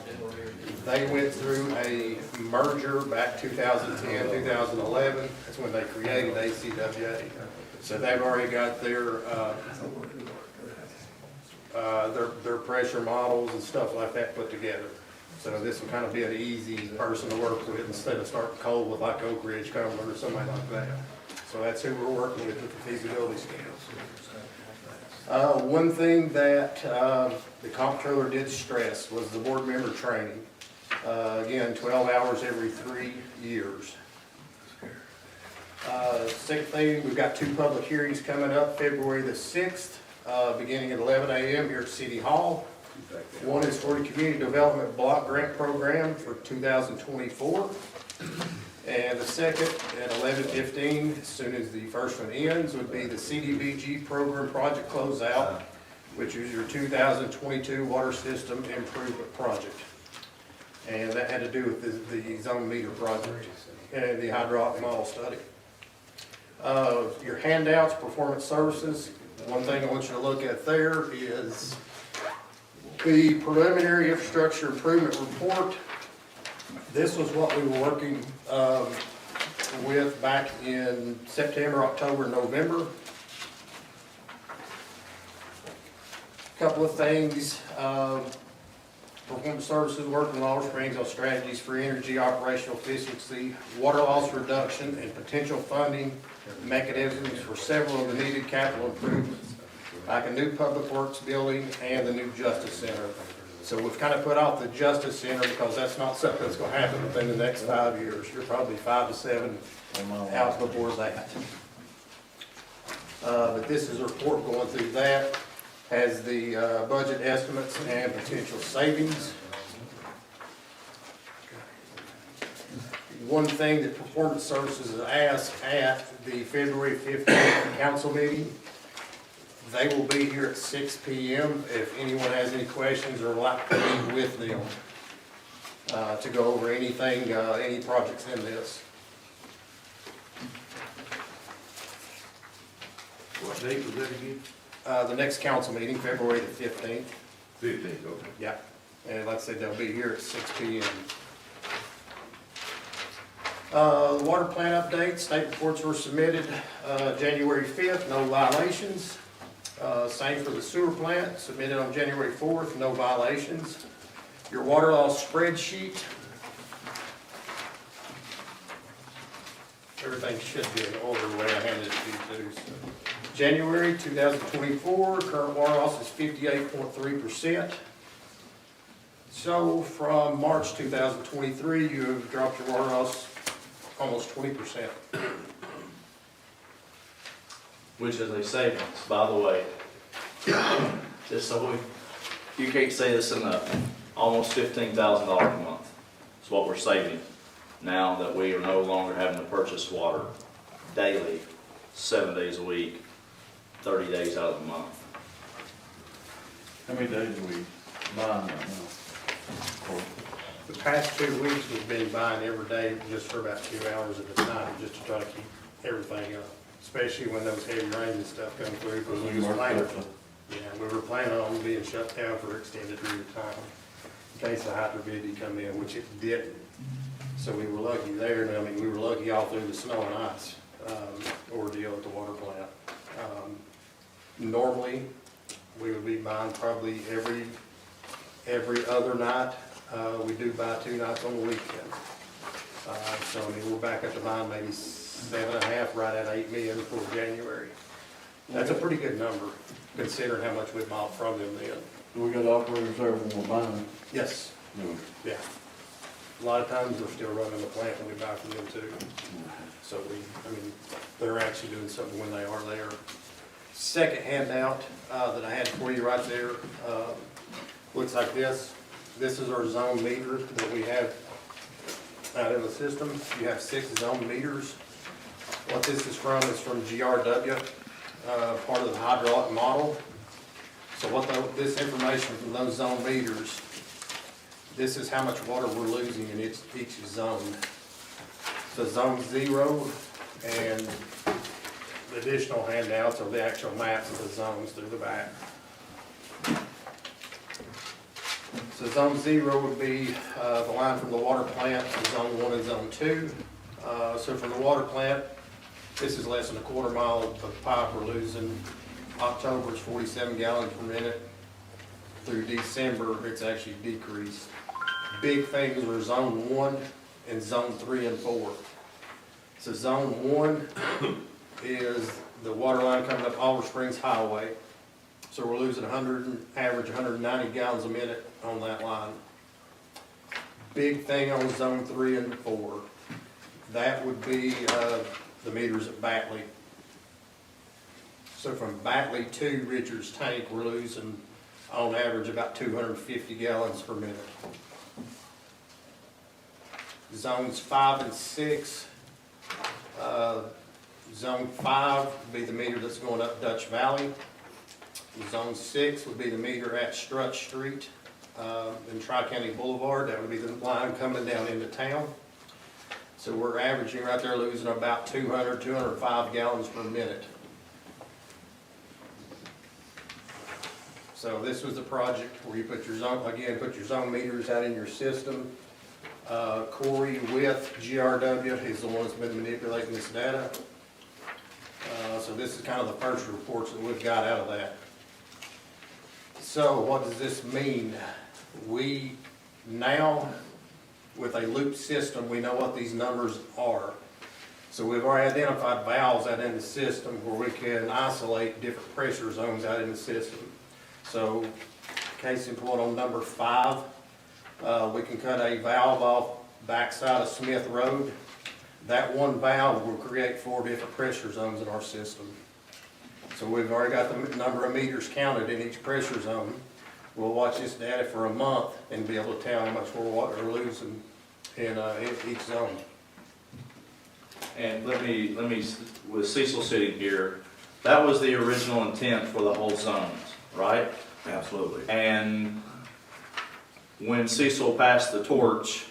They went through a merger back 2010, 2011. That's when they created ACWA. So they've already got their pressure models and stuff like that put together. So this will kind of be an easy person to work with instead of starting cold with like Oak Ridge, Cumberland, or somebody like that. So that's who we're working with the feasibility scales. One thing that the comptroller did stress was the board member training. Again, 12 hours every 3 years. Second thing, we've got 2 public hearings coming up, February the 6th, beginning at 11 a.m. here at City Hall. One is for the Community Development Block Grant Program for 2024. And the second at 11:15, as soon as the first one ends, would be the CDBG program project closeout, which is your 2022 water system improvement project. And that had to do with the zone meter project and the hydraulic model study. Your handouts, performance services, one thing I want you to look at there is the preliminary infrastructure improvement report. This was what we were working with back in September, October, November. Couple of things, performance services, working with Olive Springs on strategies for energy operational efficiency, water loss reduction, and potential funding mechanisms for several of the needed capital improvements, like a new public works building and the new Justice Center. So we've kind of put off the Justice Center because that's not something that's going to happen within the next 5 years. You're probably 5 to 7 out before that. But this is a report going through that, has the budget estimates and potential savings. One thing that Performance Services has asked at the February 15th council meeting, they will be here at 6 p.m. if anyone has any questions or would like to meet with them to go over anything, any projects in this. What date was that again? The next council meeting, February the 15th. 15th, okay. Yeah, and like I said, they'll be here at 6 p.m. The water plant update, state reports were submitted January 5th, no violations. Same for the sewer plant, submitted on January 4th, no violations. Your water loss spreadsheet. Everything should be in order the way I handed it to you too. So, January 2024, current water loss is 58.3%. So from March 2023, you have dropped your water loss almost 20%. Which is a savings, by the way. Just so you can't say this enough, almost $15,000 a month is what we're saving now that we are no longer having to purchase water daily, 7 days a week, 30 days out of the month. How many days are we buying right now? The past 2 weeks, we've been buying every day just for about 2 hours at a time, just to try to keep everything up, especially when those heavy rains and stuff come through, because we were planning on being shut down for an extended period of time in case the hydro bid come in, which it didn't. So we were lucky there, and I mean, we were lucky all through the snow and ice ordeal at the water plant. Normally, we would be buying probably every other night. We do buy 2 nights on the weekend. So I mean, we're back up to buying maybe 7.5, right at 8 million for January. That's a pretty good number, considering how much we bought from them then. Do we got operators there when we're buying? Yes. Yeah. A lot of times they're still running the plant when we buy from them too. So they're actually doing something when they are there. Second handout that I had for you right there looks like this. This is our zone meter that we have out in the system. You have 6 zone meters. What this is from GRW, part of the hydraulic model. So this information from those zone meters, this is how much water we're losing in each zone. So zone 0 and the additional handouts are the actual maps of the zones through the back. So zone 0 would be the line from the water plant to zone 1 and zone 2. So from the water plant, this is less than a quarter mile of pipe we're losing. October is 47 gallons per minute. Through December, it's actually decreased. Big things are zone 1 and zone 3 and 4. So zone 1 is the water line coming up Oliver Springs Highway. So we're losing average 190 gallons a minute on that line. Big thing on zone 3 and 4. That would be the meters at Batley. So from Batley to Richards Tank, we're losing on average about 250 gallons per minute. Zones 5 and 6. Zone 5 would be the meter that's going up Dutch Valley. Zone 6 would be the meter at Strut Street and Tri-County Boulevard. That would be the line coming down into town. So we're averaging right there losing about 200, 205 gallons per minute. So this was the project where you put your zone meters out in your system. Corey with GRW is the one that's been manipulating this data. So this is kind of the first reports that we've got out of that. So what does this mean? We now, with a loop system, we know what these numbers are. So we've already identified valves out in the system where we can isolate different pressure zones out in the system. So case in point on number 5, we can cut a valve off backside of Smith Road. That one valve will create 4 different pressure zones in our system. So we've already got the number of meters counted in each pressure zone. We'll watch this data for a month and be able to tell how much more water we're losing in each zone. And let me, with Cecil sitting here, that was the original intent for the whole zones, right? Absolutely. And when Cecil passed the torch,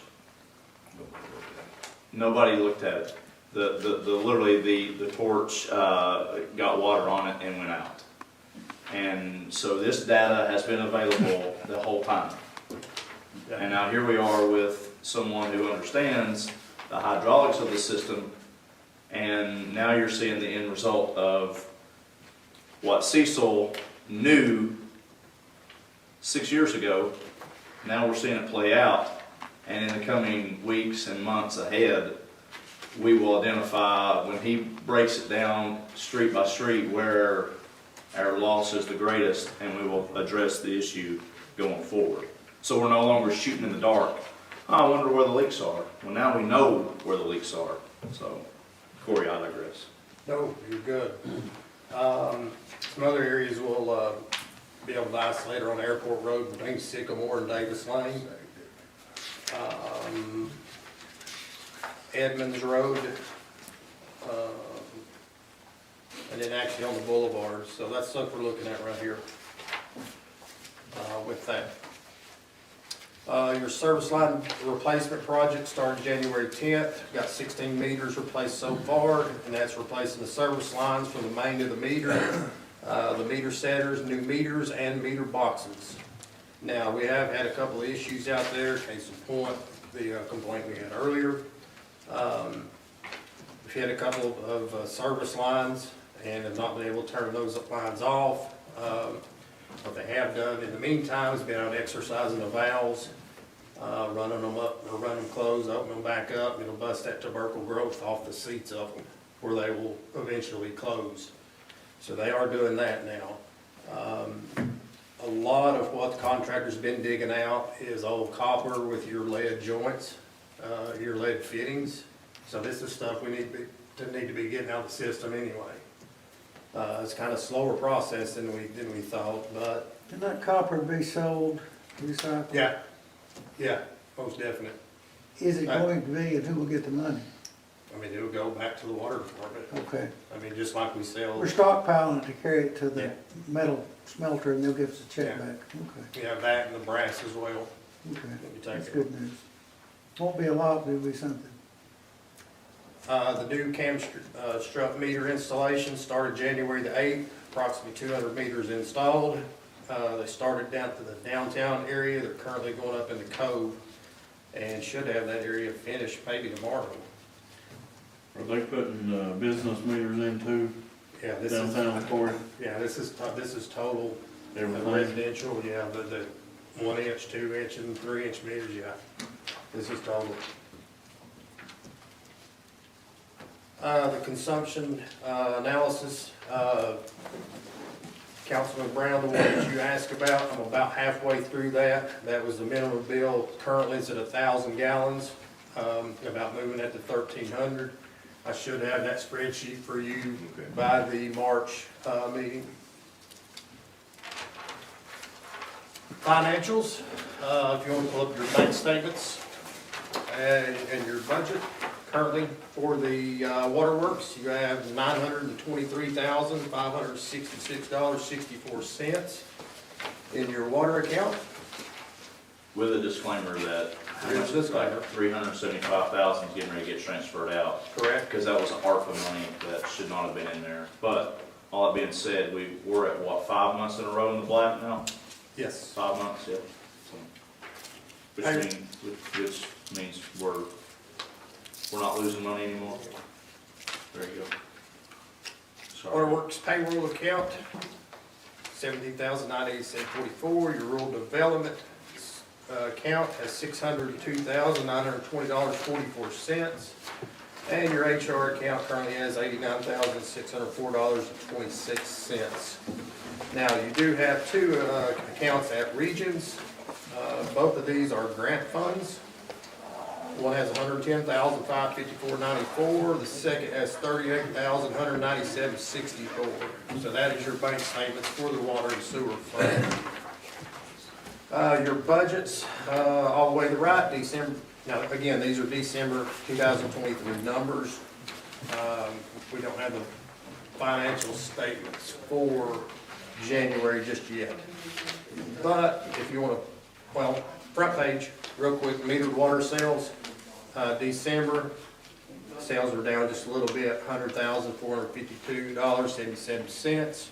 nobody looked at it. Literally the torch got water on it and went out. And so this data has been available the whole time. And now here we are with someone who understands the hydraulics of the system, and now you're seeing the end result of what Cecil knew 6 years ago, now we're seeing it play out. And in the coming weeks and months ahead, we will identify, when he breaks it down street by street, where our loss is the greatest, and we will address the issue going forward. So we're no longer shooting in the dark. Oh, I wonder where the leaks are. Well, now we know where the leaks are. So, Corey, I digress. No, you're good. Some other areas we'll be able to isolate are on Airport Road between Sycamore and Davis Lane. Edmonds Road, and then actually on the boulevard. So that's stuff we're looking at right here with that. Your service line replacement project started January 10th. Got 16 meters replaced so far, and that's replacing the service lines from the main to the meter, the meter setters, new meters, and meter boxes. Now, we have had a couple of issues out there. Case in point, the complaint we had earlier. We've had a couple of service lines and have not been able to turn those lines off. What they have done in the meantime has been out exercising the valves, running them up or running them closed, open them back up, and it'll bust that tubercle growth off the seats of them where they will eventually close. So they are doing that now. A lot of what the contractor's been digging out is old copper with your lead joints, your lead fittings. So this is stuff we need to be getting out of the system anyway. It's kind of slower process than we thought, but. Can that copper be sold, recycled? Yeah, most definite. Is it going to be, and who will get the money? I mean, it'll go back to the water department. Okay. I mean, just like we sell. We're stockpiling it to carry it to the Yeah. metal smelter, and they'll give us a check Yeah. back. Okay, We have that and the brass as well. okay. We take That's it. good news. Won't be a lot, but it'll be something. The new cam strut meter installation started January the 8th, approximately 200 meters installed. They started down to the downtown area. They're currently going up in the Cove and should have that area finished maybe tomorrow. Are they putting business meters in too? Yeah, this Downtown Corey? Yeah, this is total Everything? residential, yeah, the 1 inch, 2 inch, and 3 inch meters, yeah. This is total. The consumption analysis, Councilman Brown, the one that you asked about, I'm about halfway through that. That was the minimum bill. Currently it's at 1,000 gallons, about moving at to 1,300. I should have that spreadsheet for you by the March meeting. Financials, if you want to pull up your bank statements and your budget. Currently, for the waterworks, you have $923,566.64 in your water account. With a disclaimer that Here's the disclaimer. 375,000 is getting ready to get transferred out. Correct. Because that was ARPA money that should not have been in there. But all that being said, we're at what, 5 months in a row in the black now? Yes. 5 months, yeah. So, which means we're not losing money anymore. There you go. Sorry. Waterworks payroll account, $17,987.44. Your rural development account has $602,920.44. And your HR account currently has $89,604.26. Now, you do have two accounts at Regions. Both of these are grant funds. One has $110,554.94. The second has $38,197.64. So that is your bank statements for the water and sewer fund. Your budgets, all the way to the right, December. Now, again, these are December 2023 numbers. We don't have the financial statements for January just yet. But if you want to, well, front page, real quick, metered water sales. December, sales are down just a little bit, $100,452.77.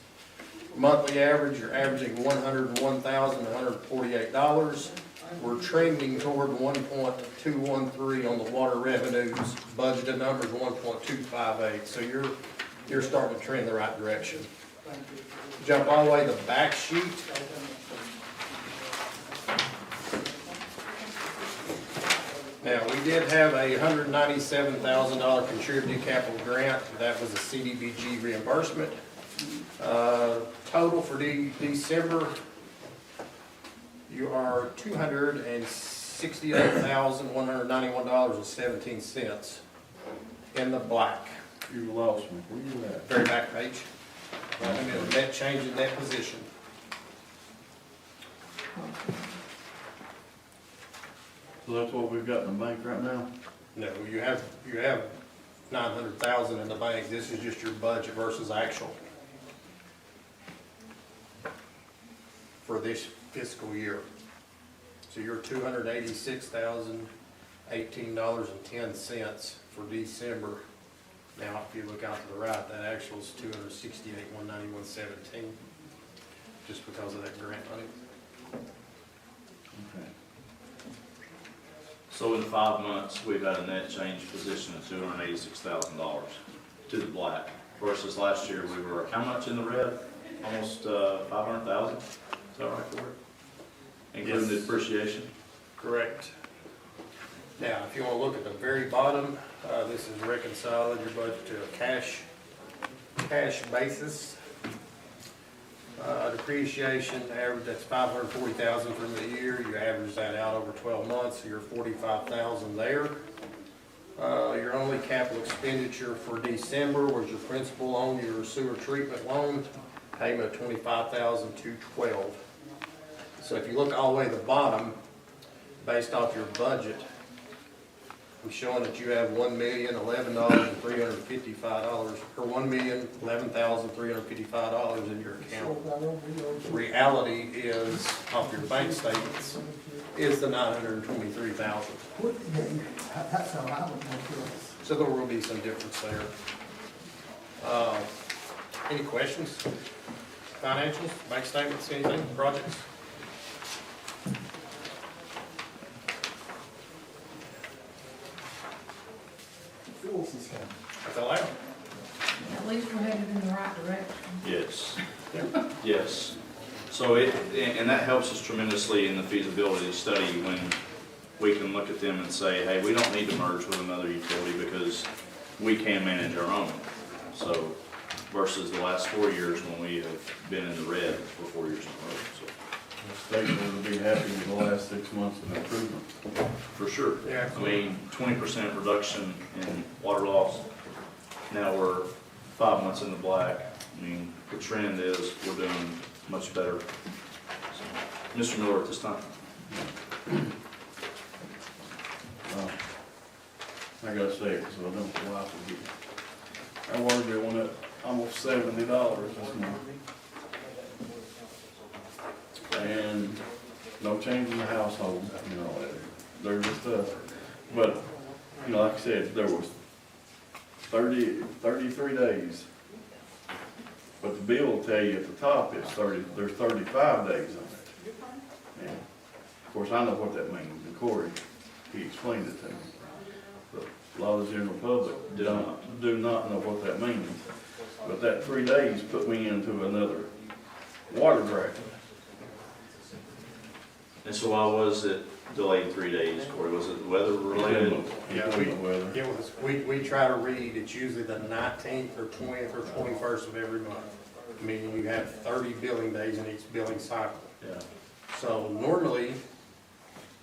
Monthly average, you're averaging $101,148. We're trending toward 1.213 on the water revenues. Budgeted numbers 1.258. So you're starting to trend the right direction. Jump all the way to the back sheet. Now, we did have a $197,000 contributed capital grant. That was a CDBG reimbursement. Total for December, you are $268,191.17 in the black. You lost me. Where you at? Very back page. And then net change in that position. So that's what we've got in the bank right now? No, you have 900,000 in the bank. This is just your budget versus actual for this fiscal year. So you're $286,018.10 for December. Now, if you look out to the right, that actual is $268,191.17, just because of that grant money. Okay. So in 5 months, we've had a net change position of $286,000 to the black versus last year, we were how much in the red? Almost 500,000? Is that right, Corey? Including the depreciation? Correct. Now, if you want to look at the very bottom, this is reconciling your budget to a cash basis. Depreciation average, that's $540,000 for the year. You average that out over 12 months, so you're $45,000 there. Your only capital expenditure for December was your principal on your sewer treatment loan, payment of $25,212. So if you look all the way to the bottom, based off your budget, I'm showing that you have $1,011,355, or $1,011,355 in your account. The reality is, off your bank statements, is the $923,000. That's how I would know. So there will be some difference there. Any questions? Financials, bank statements, anything, projects? That's all I have. At least we're headed in the right direction. Yes. Yes. So and that helps us tremendously in the feasibility study when we can look at them and say, hey, we don't need to merge with another utility because we can manage our own. So versus the last 4 years when we have been in the red for 4 years in a row. So. The state will be happy with the last 6 months of improvement. For sure. Yeah. I mean, 20% reduction in water loss. Now we're 5 months in the black. I mean, the trend is we're doing much better. So, Mr. Miller at this time. I gotta say it, so I don't know why I forget. Our water bill went up almost $70 this month. And no change in the household, you know, they're just, but, you know, like I said, there was 33 days. But the bill will tell you at the top, there's 35 days on it. And of course, I know what that means, and Corey, he explained it to me. But a lot of the general public do not know what that means. But that 3 days put me into another water bracket. And so why was it delayed 3 days, Corey? Was it weather related? Yeah, we try to read, it's usually the 19th or 20th or 21st of every month. Meaning you have 30 billing days in each billing cycle. Yeah. So normally,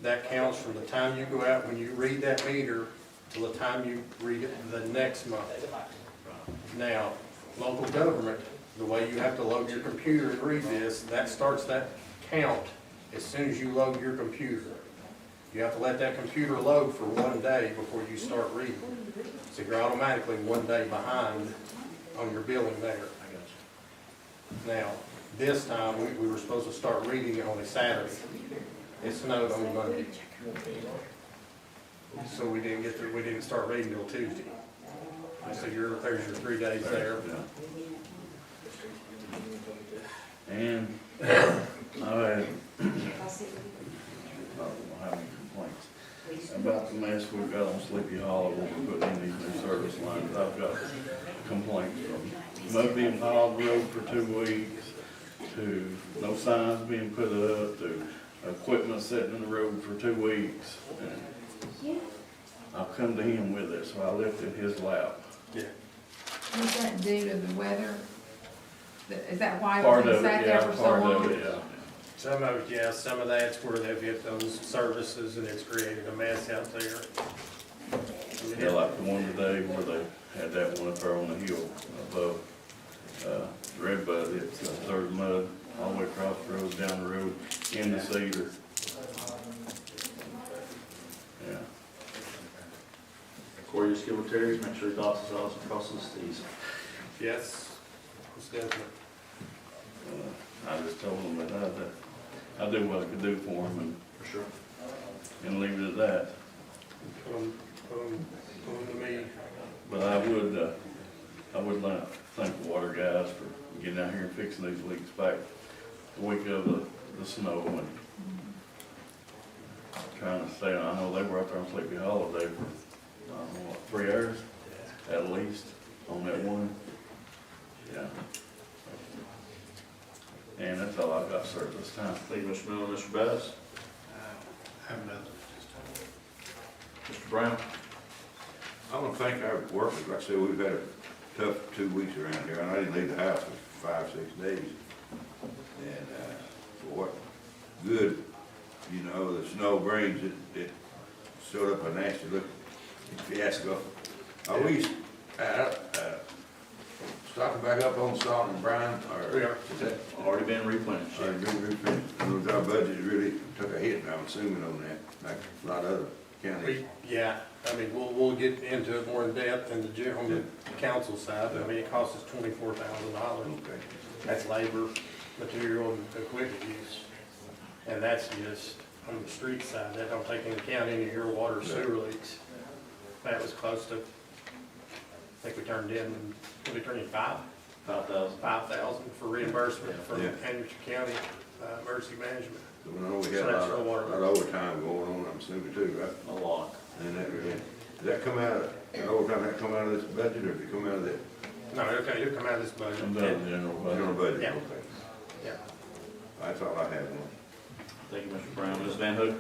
that counts from the time you go out, when you read that meter, till the time you read it the next month. Now, local government, the way you have to load your computer and read this, that starts that count as soon as you load your computer. You have to let that computer load for 1 day before you start reading. So you're automatically 1 day behind on your billing there. Now, this time, we were supposed to start reading it on a Saturday. It snowed on Monday. So we didn't start reading till Tuesday. So there's your 3 days there. And I've had, I don't have any complaints about the mess we've got on Sleepy Hollow when we're putting in these new service lines. I've got complaints from mud being piled on the road for 2 weeks, to no signs being put up, to equipment sitting in the road for 2 weeks. And I've come to him with it, so I left it in his lap. Yeah. Was that due to the weather? Is that why it Part was of it, sat there yeah, for so part long? of it, yeah. Some of it, yeah, some of that's where they've hit those services and it's created a mess out there. Yeah, like the one today where they had that one up there on the hill above, Redbud, it's there's mud all the way across the road, down the road, in the cedar. Yeah. Corey, just give with Terry, make sure he dots his i's and crosses his t's. Yes, it's definitely. I just told them that I do what I could do for them For sure. and leave it at that. Put them to me. But I would like to thank the water guys for getting out here and fixing these leaks back the week of the snow and trying to stay. I know they were out there on Sleepy Hollow for, I don't know, what, 3 hours at least on that one. Yeah. And that's all I've got, sir, this time. Thank you, Mr. Miller. Mr. Bass? Have nothing. Mr. Brown? I want to thank our workers. Like I said, we've had a tough 2 weeks around here, and I didn't leave the house for 5-6 days. And for what good, you know, the snow brings, it showed up a nasty looking fiasco. Are we stocking back up on salt and brine, or We are. is that Already been replenished. already been refinished? And our budget really took a hit, I'm assuming, on that, like a lot of other counties. Yeah, I mean, we'll get into it more in depth in on the council side. I mean, it costs us $24,000. Okay. That's labor, material, and equipment use. And that's just on the street side. That don't take into account any of your water sewer leaks. That was close to, I think we turned in 5,000. 5,000 for reimbursement from Yeah. Anderson County Emergency Management. So we know we So had a that's lot for water. of overtime going on, I'm assuming too, right? A lot. And that really, does that come out of, that overtime, that come out of this budget, or does it come out of that No, okay, it'll come out of this budget. I'm done, General general Budget. budget? Yeah. Okay. Yeah. That's all I have. Thank you, Mr. Brown. Ms. Van Hook?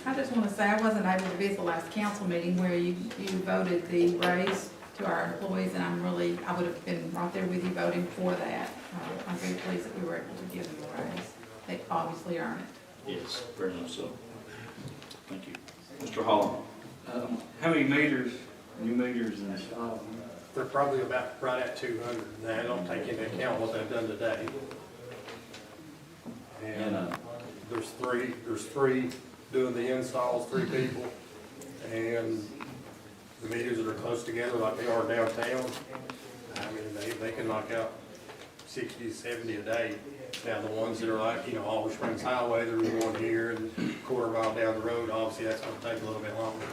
I just want to say, I wasn't able to be at the last council meeting where you voted the raise to our employees, and I would have been right there with you voting for that. I'm very pleased that we were able to give them a raise. They obviously earned it. Yes, very much so. Thank you. Mr. Holland? How many meters, new meters installed? They're probably about right at 200. Now, I don't take into account what they've done today. And there's three doing the installs, 3 people. And the meters that are close together like they are downtown, I mean, they can knock out 60, 70 a day. Now, the ones that are like, Oliver Springs Highway, there's one here and quarter mile down the road, obviously that's gonna take a little bit longer.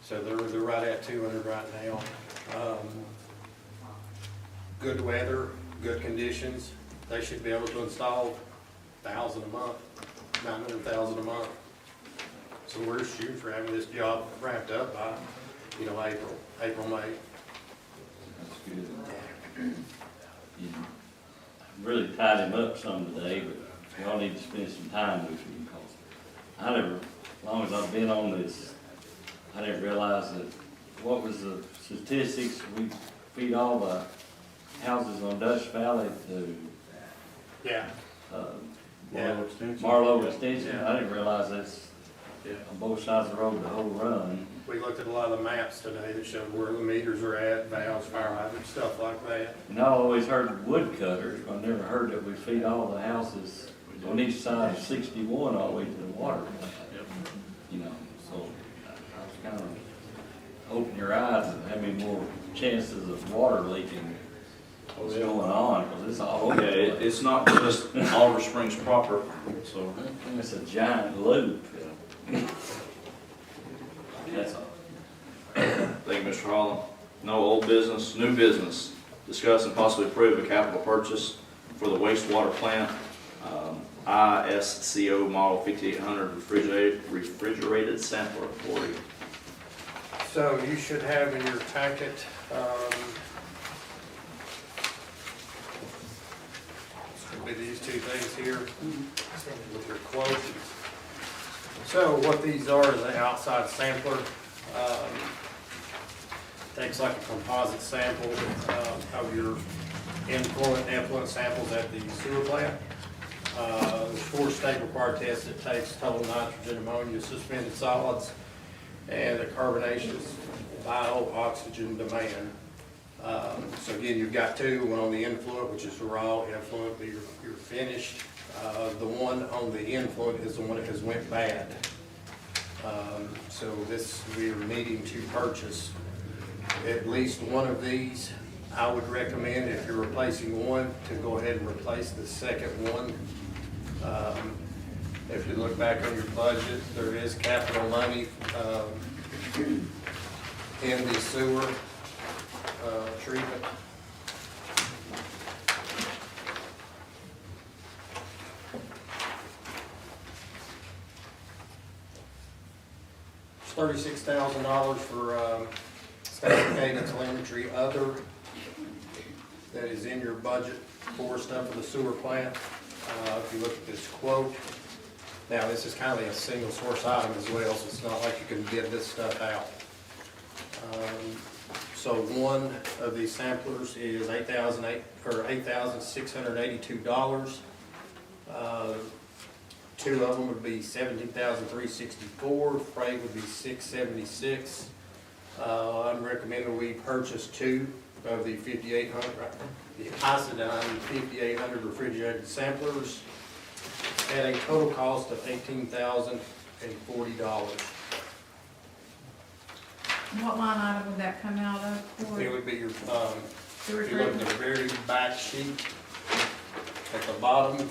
So they're right at 200 right now. Good weather, good conditions, they should be able to install 1,000 a month, 900,000 a month. So we're shooting for having this job wrapped up by, April, May. That's good. You really tied him up some today, but y'all need to spend some time with him, because as long as I've been on this, I didn't realize that, what was the statistics, we feed all the houses on Dutch Valley to Yeah. Marlow Extension. Marlow Extension. Yeah. I didn't realize that's on both sides of the road, the whole run. We looked at a lot of the maps today that showed where the meters are at, valves, fire hydrants, stuff like that. And I always heard woodcutters, but I never heard that we feed all the houses on each side of 61 all the way to the water. So I was kind of open your eyes and how many more chances of water leaking what's going on, because it's all over. Yeah, it's not just Oliver Springs proper, so. It's a giant loop. That's all. Thank you, Mr. Holland. No old business, new business. Discuss and possibly approve a capital purchase for the wastewater plant, ISCO Model 5800 refrigerated sampler 40. So you should have in your packet, be these two things here with your quote. So what these are is an outside sampler. Takes like a composite sample of your effluent samples at the sewer plant. There's 4 state required tests. It takes total nitrogen, ammonia, suspended solids, and the carbonaceous bio-oxygen demand. So again, you've got 2, one on the influent, which is the raw influent, but you're finished. The one on the influent is the one that has went bad. So this, we are needing to purchase at least one of these. I would recommend, if you're replacing one, to go ahead and replace the second one. If you look back on your budget, there is capital money in the sewer treatment. It's $36,000 for static data telemetry other that is in your budget for stuff for the sewer plant. If you look at this quote, now this is kind of a single source item as well, so it's not like you can bid this stuff out. So one of these samplers is $8,682. 2 of them would be $17,364. Freight would be $676. I'm recommending we purchase 2 of the 5,800, the Isodyne 5,800 refrigerated samplers at a total cost of $18,040. What line item would that come out of for? It would be your, Sewer if you look at the very back sheet, at the bottom,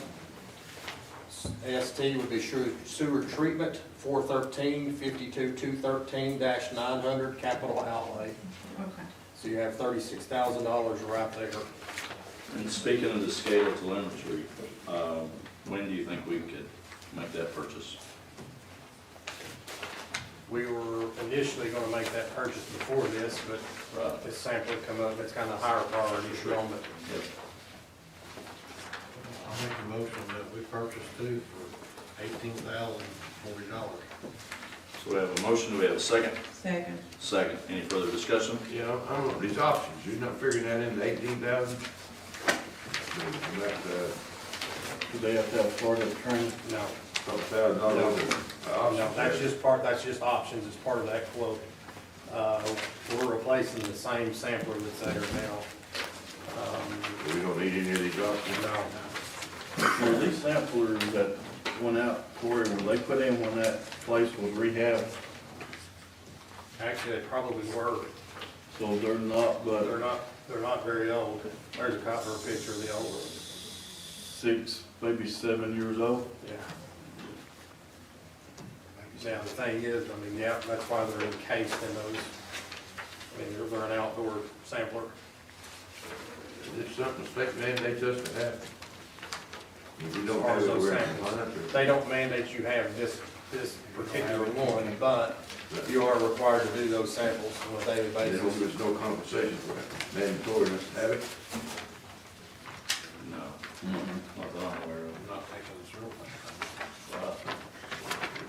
ST would be sewer treatment, 413-52-213-900 capital outlay. Okay. So you have $36,000 right there. And speaking of the SCADA telemetry, when do you think we could make that purchase? We were initially gonna make that purchase before this, but this sample had come up, it's kind of higher priority for them, but I'll make a motion that we purchase 2 for $18,040. So we have a motion, do we have a second? Second. Second, any further discussion? Yeah, I don't know, these options, you're not figuring that into 18,000? Do they have to have Florida training? no. $12,000. No, that's just options, it's part of that quote. We're replacing the same sampler that's there now. We don't need any of these options? No. Were these samplers that went out, Corey, were they put in when that place was rehabbed? Actually, they probably were. So they're not, but They're not very old. There's a copy or a picture of the old one. 6, maybe 7 years old? Yeah. Now, the thing is, I mean, yeah, that's why they're encased in those. I mean, they're an outdoor sampler. Is this something the state mandates us to have? If we As don't far have as it, those we're samples. not. They don't mandate you have this particular one, but you are required to do those samples on a daily basis. There's no compensation for it. Mandatory, let's have it. No. Not that I'm aware of. Not taking the sewer plant.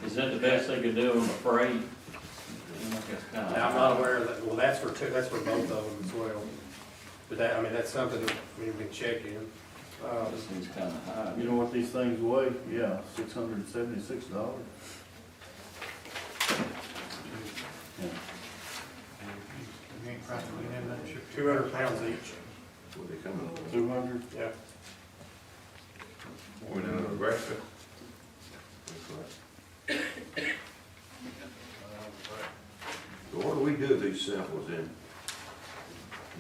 Is that the best they could do on the freight? Now, I'm not aware of that, well, that's for both of them as well. But that, I mean, that's something that we can check in. This seems kind of high. You know what these things weigh? Yeah, $676. You ain't practically in that shit. 200 pounds each. What they coming, 200? Yeah. more than Nebraska? So what do we do with these samples then?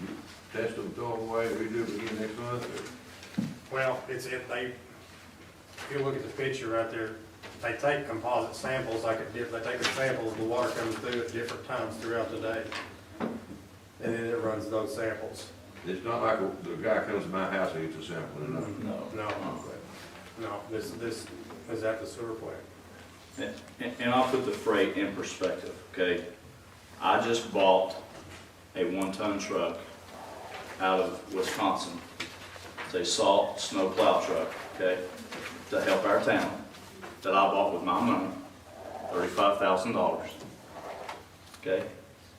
You test them, throw them away, we do it again next month, or? Well, if you look at the picture right there, they take composite samples, they take a sample of the water comes through at different times throughout the day. And then it runs those samples. It's not like the guy comes to my house and gets a sample, no? No, this is at the sewer plant. And I'll put the freight in perspective, okay? I just bought a 1-ton truck out of Wisconsin It's a salt snow plow truck, okay, to help our town, that I bought with my money, $35,000. Okay?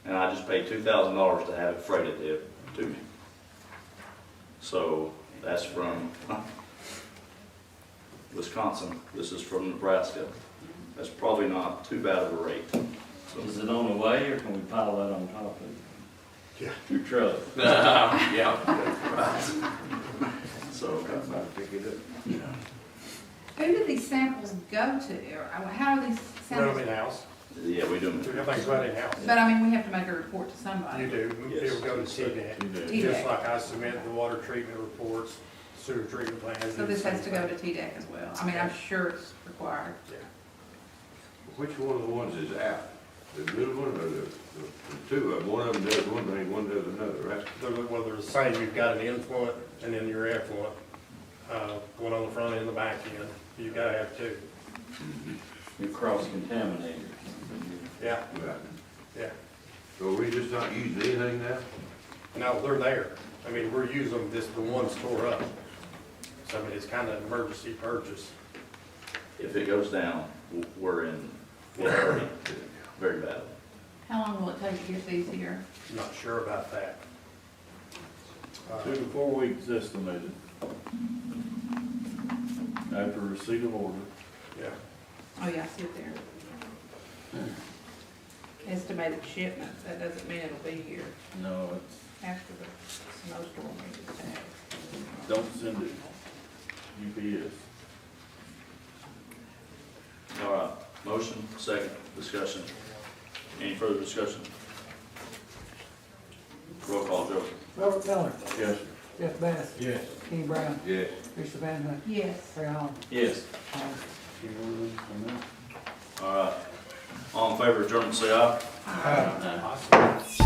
And I just paid $2,000 to have it freighted there to me. So that's from Wisconsin. This is from Nebraska. That's probably not too bad of a rate. So, Is it on the way, or can we pile that on top of it? Yeah. Your truck? yeah. So, Pick it up. Who do these samples go to, or how are these Run them samples? in-house. yeah, we do. Everything's run in-house. But I mean, we have to make a report to somebody. You do. Yes. It'll go to TDEC. TDEC. Just like I submit the water treatment reports, sewer treatment plans. So this has to go to TDEC as well. I mean, I'm sure it's required. Yeah. Which one of the ones is out? The middle one or the two of them? One of them does one thing, one does another, right? Well, they're the same. You've got an influent and then your effluent, one on the front end and the back end. You've got to have two. You're cross-contaminated. Yeah, Right. yeah. So we just not using anything now? No, they're there. I mean, we're using them, this, the one store up. So I mean, it's kind of emergency purchase. If it goes down, we're already very bad. How long will it take to get these here? I'm not sure about that. 2 to 4 weeks estimated. After receipt of order. Yeah. Oh, yeah, I see it there. Estimated shipment, that doesn't mean it'll be here No, it's, after the snowstorm we just had. don't send it UPS. All right, motion, second, discussion. Any further discussion? Roll call, Joe. Robert Miller, Yes, sir. Jeff Bass, Yes. Kenny Brown, Yes. Teresa Van Hook, Yes. Terry Holland. Yes. All right. All in favor of adjournment, say aye. Awesome.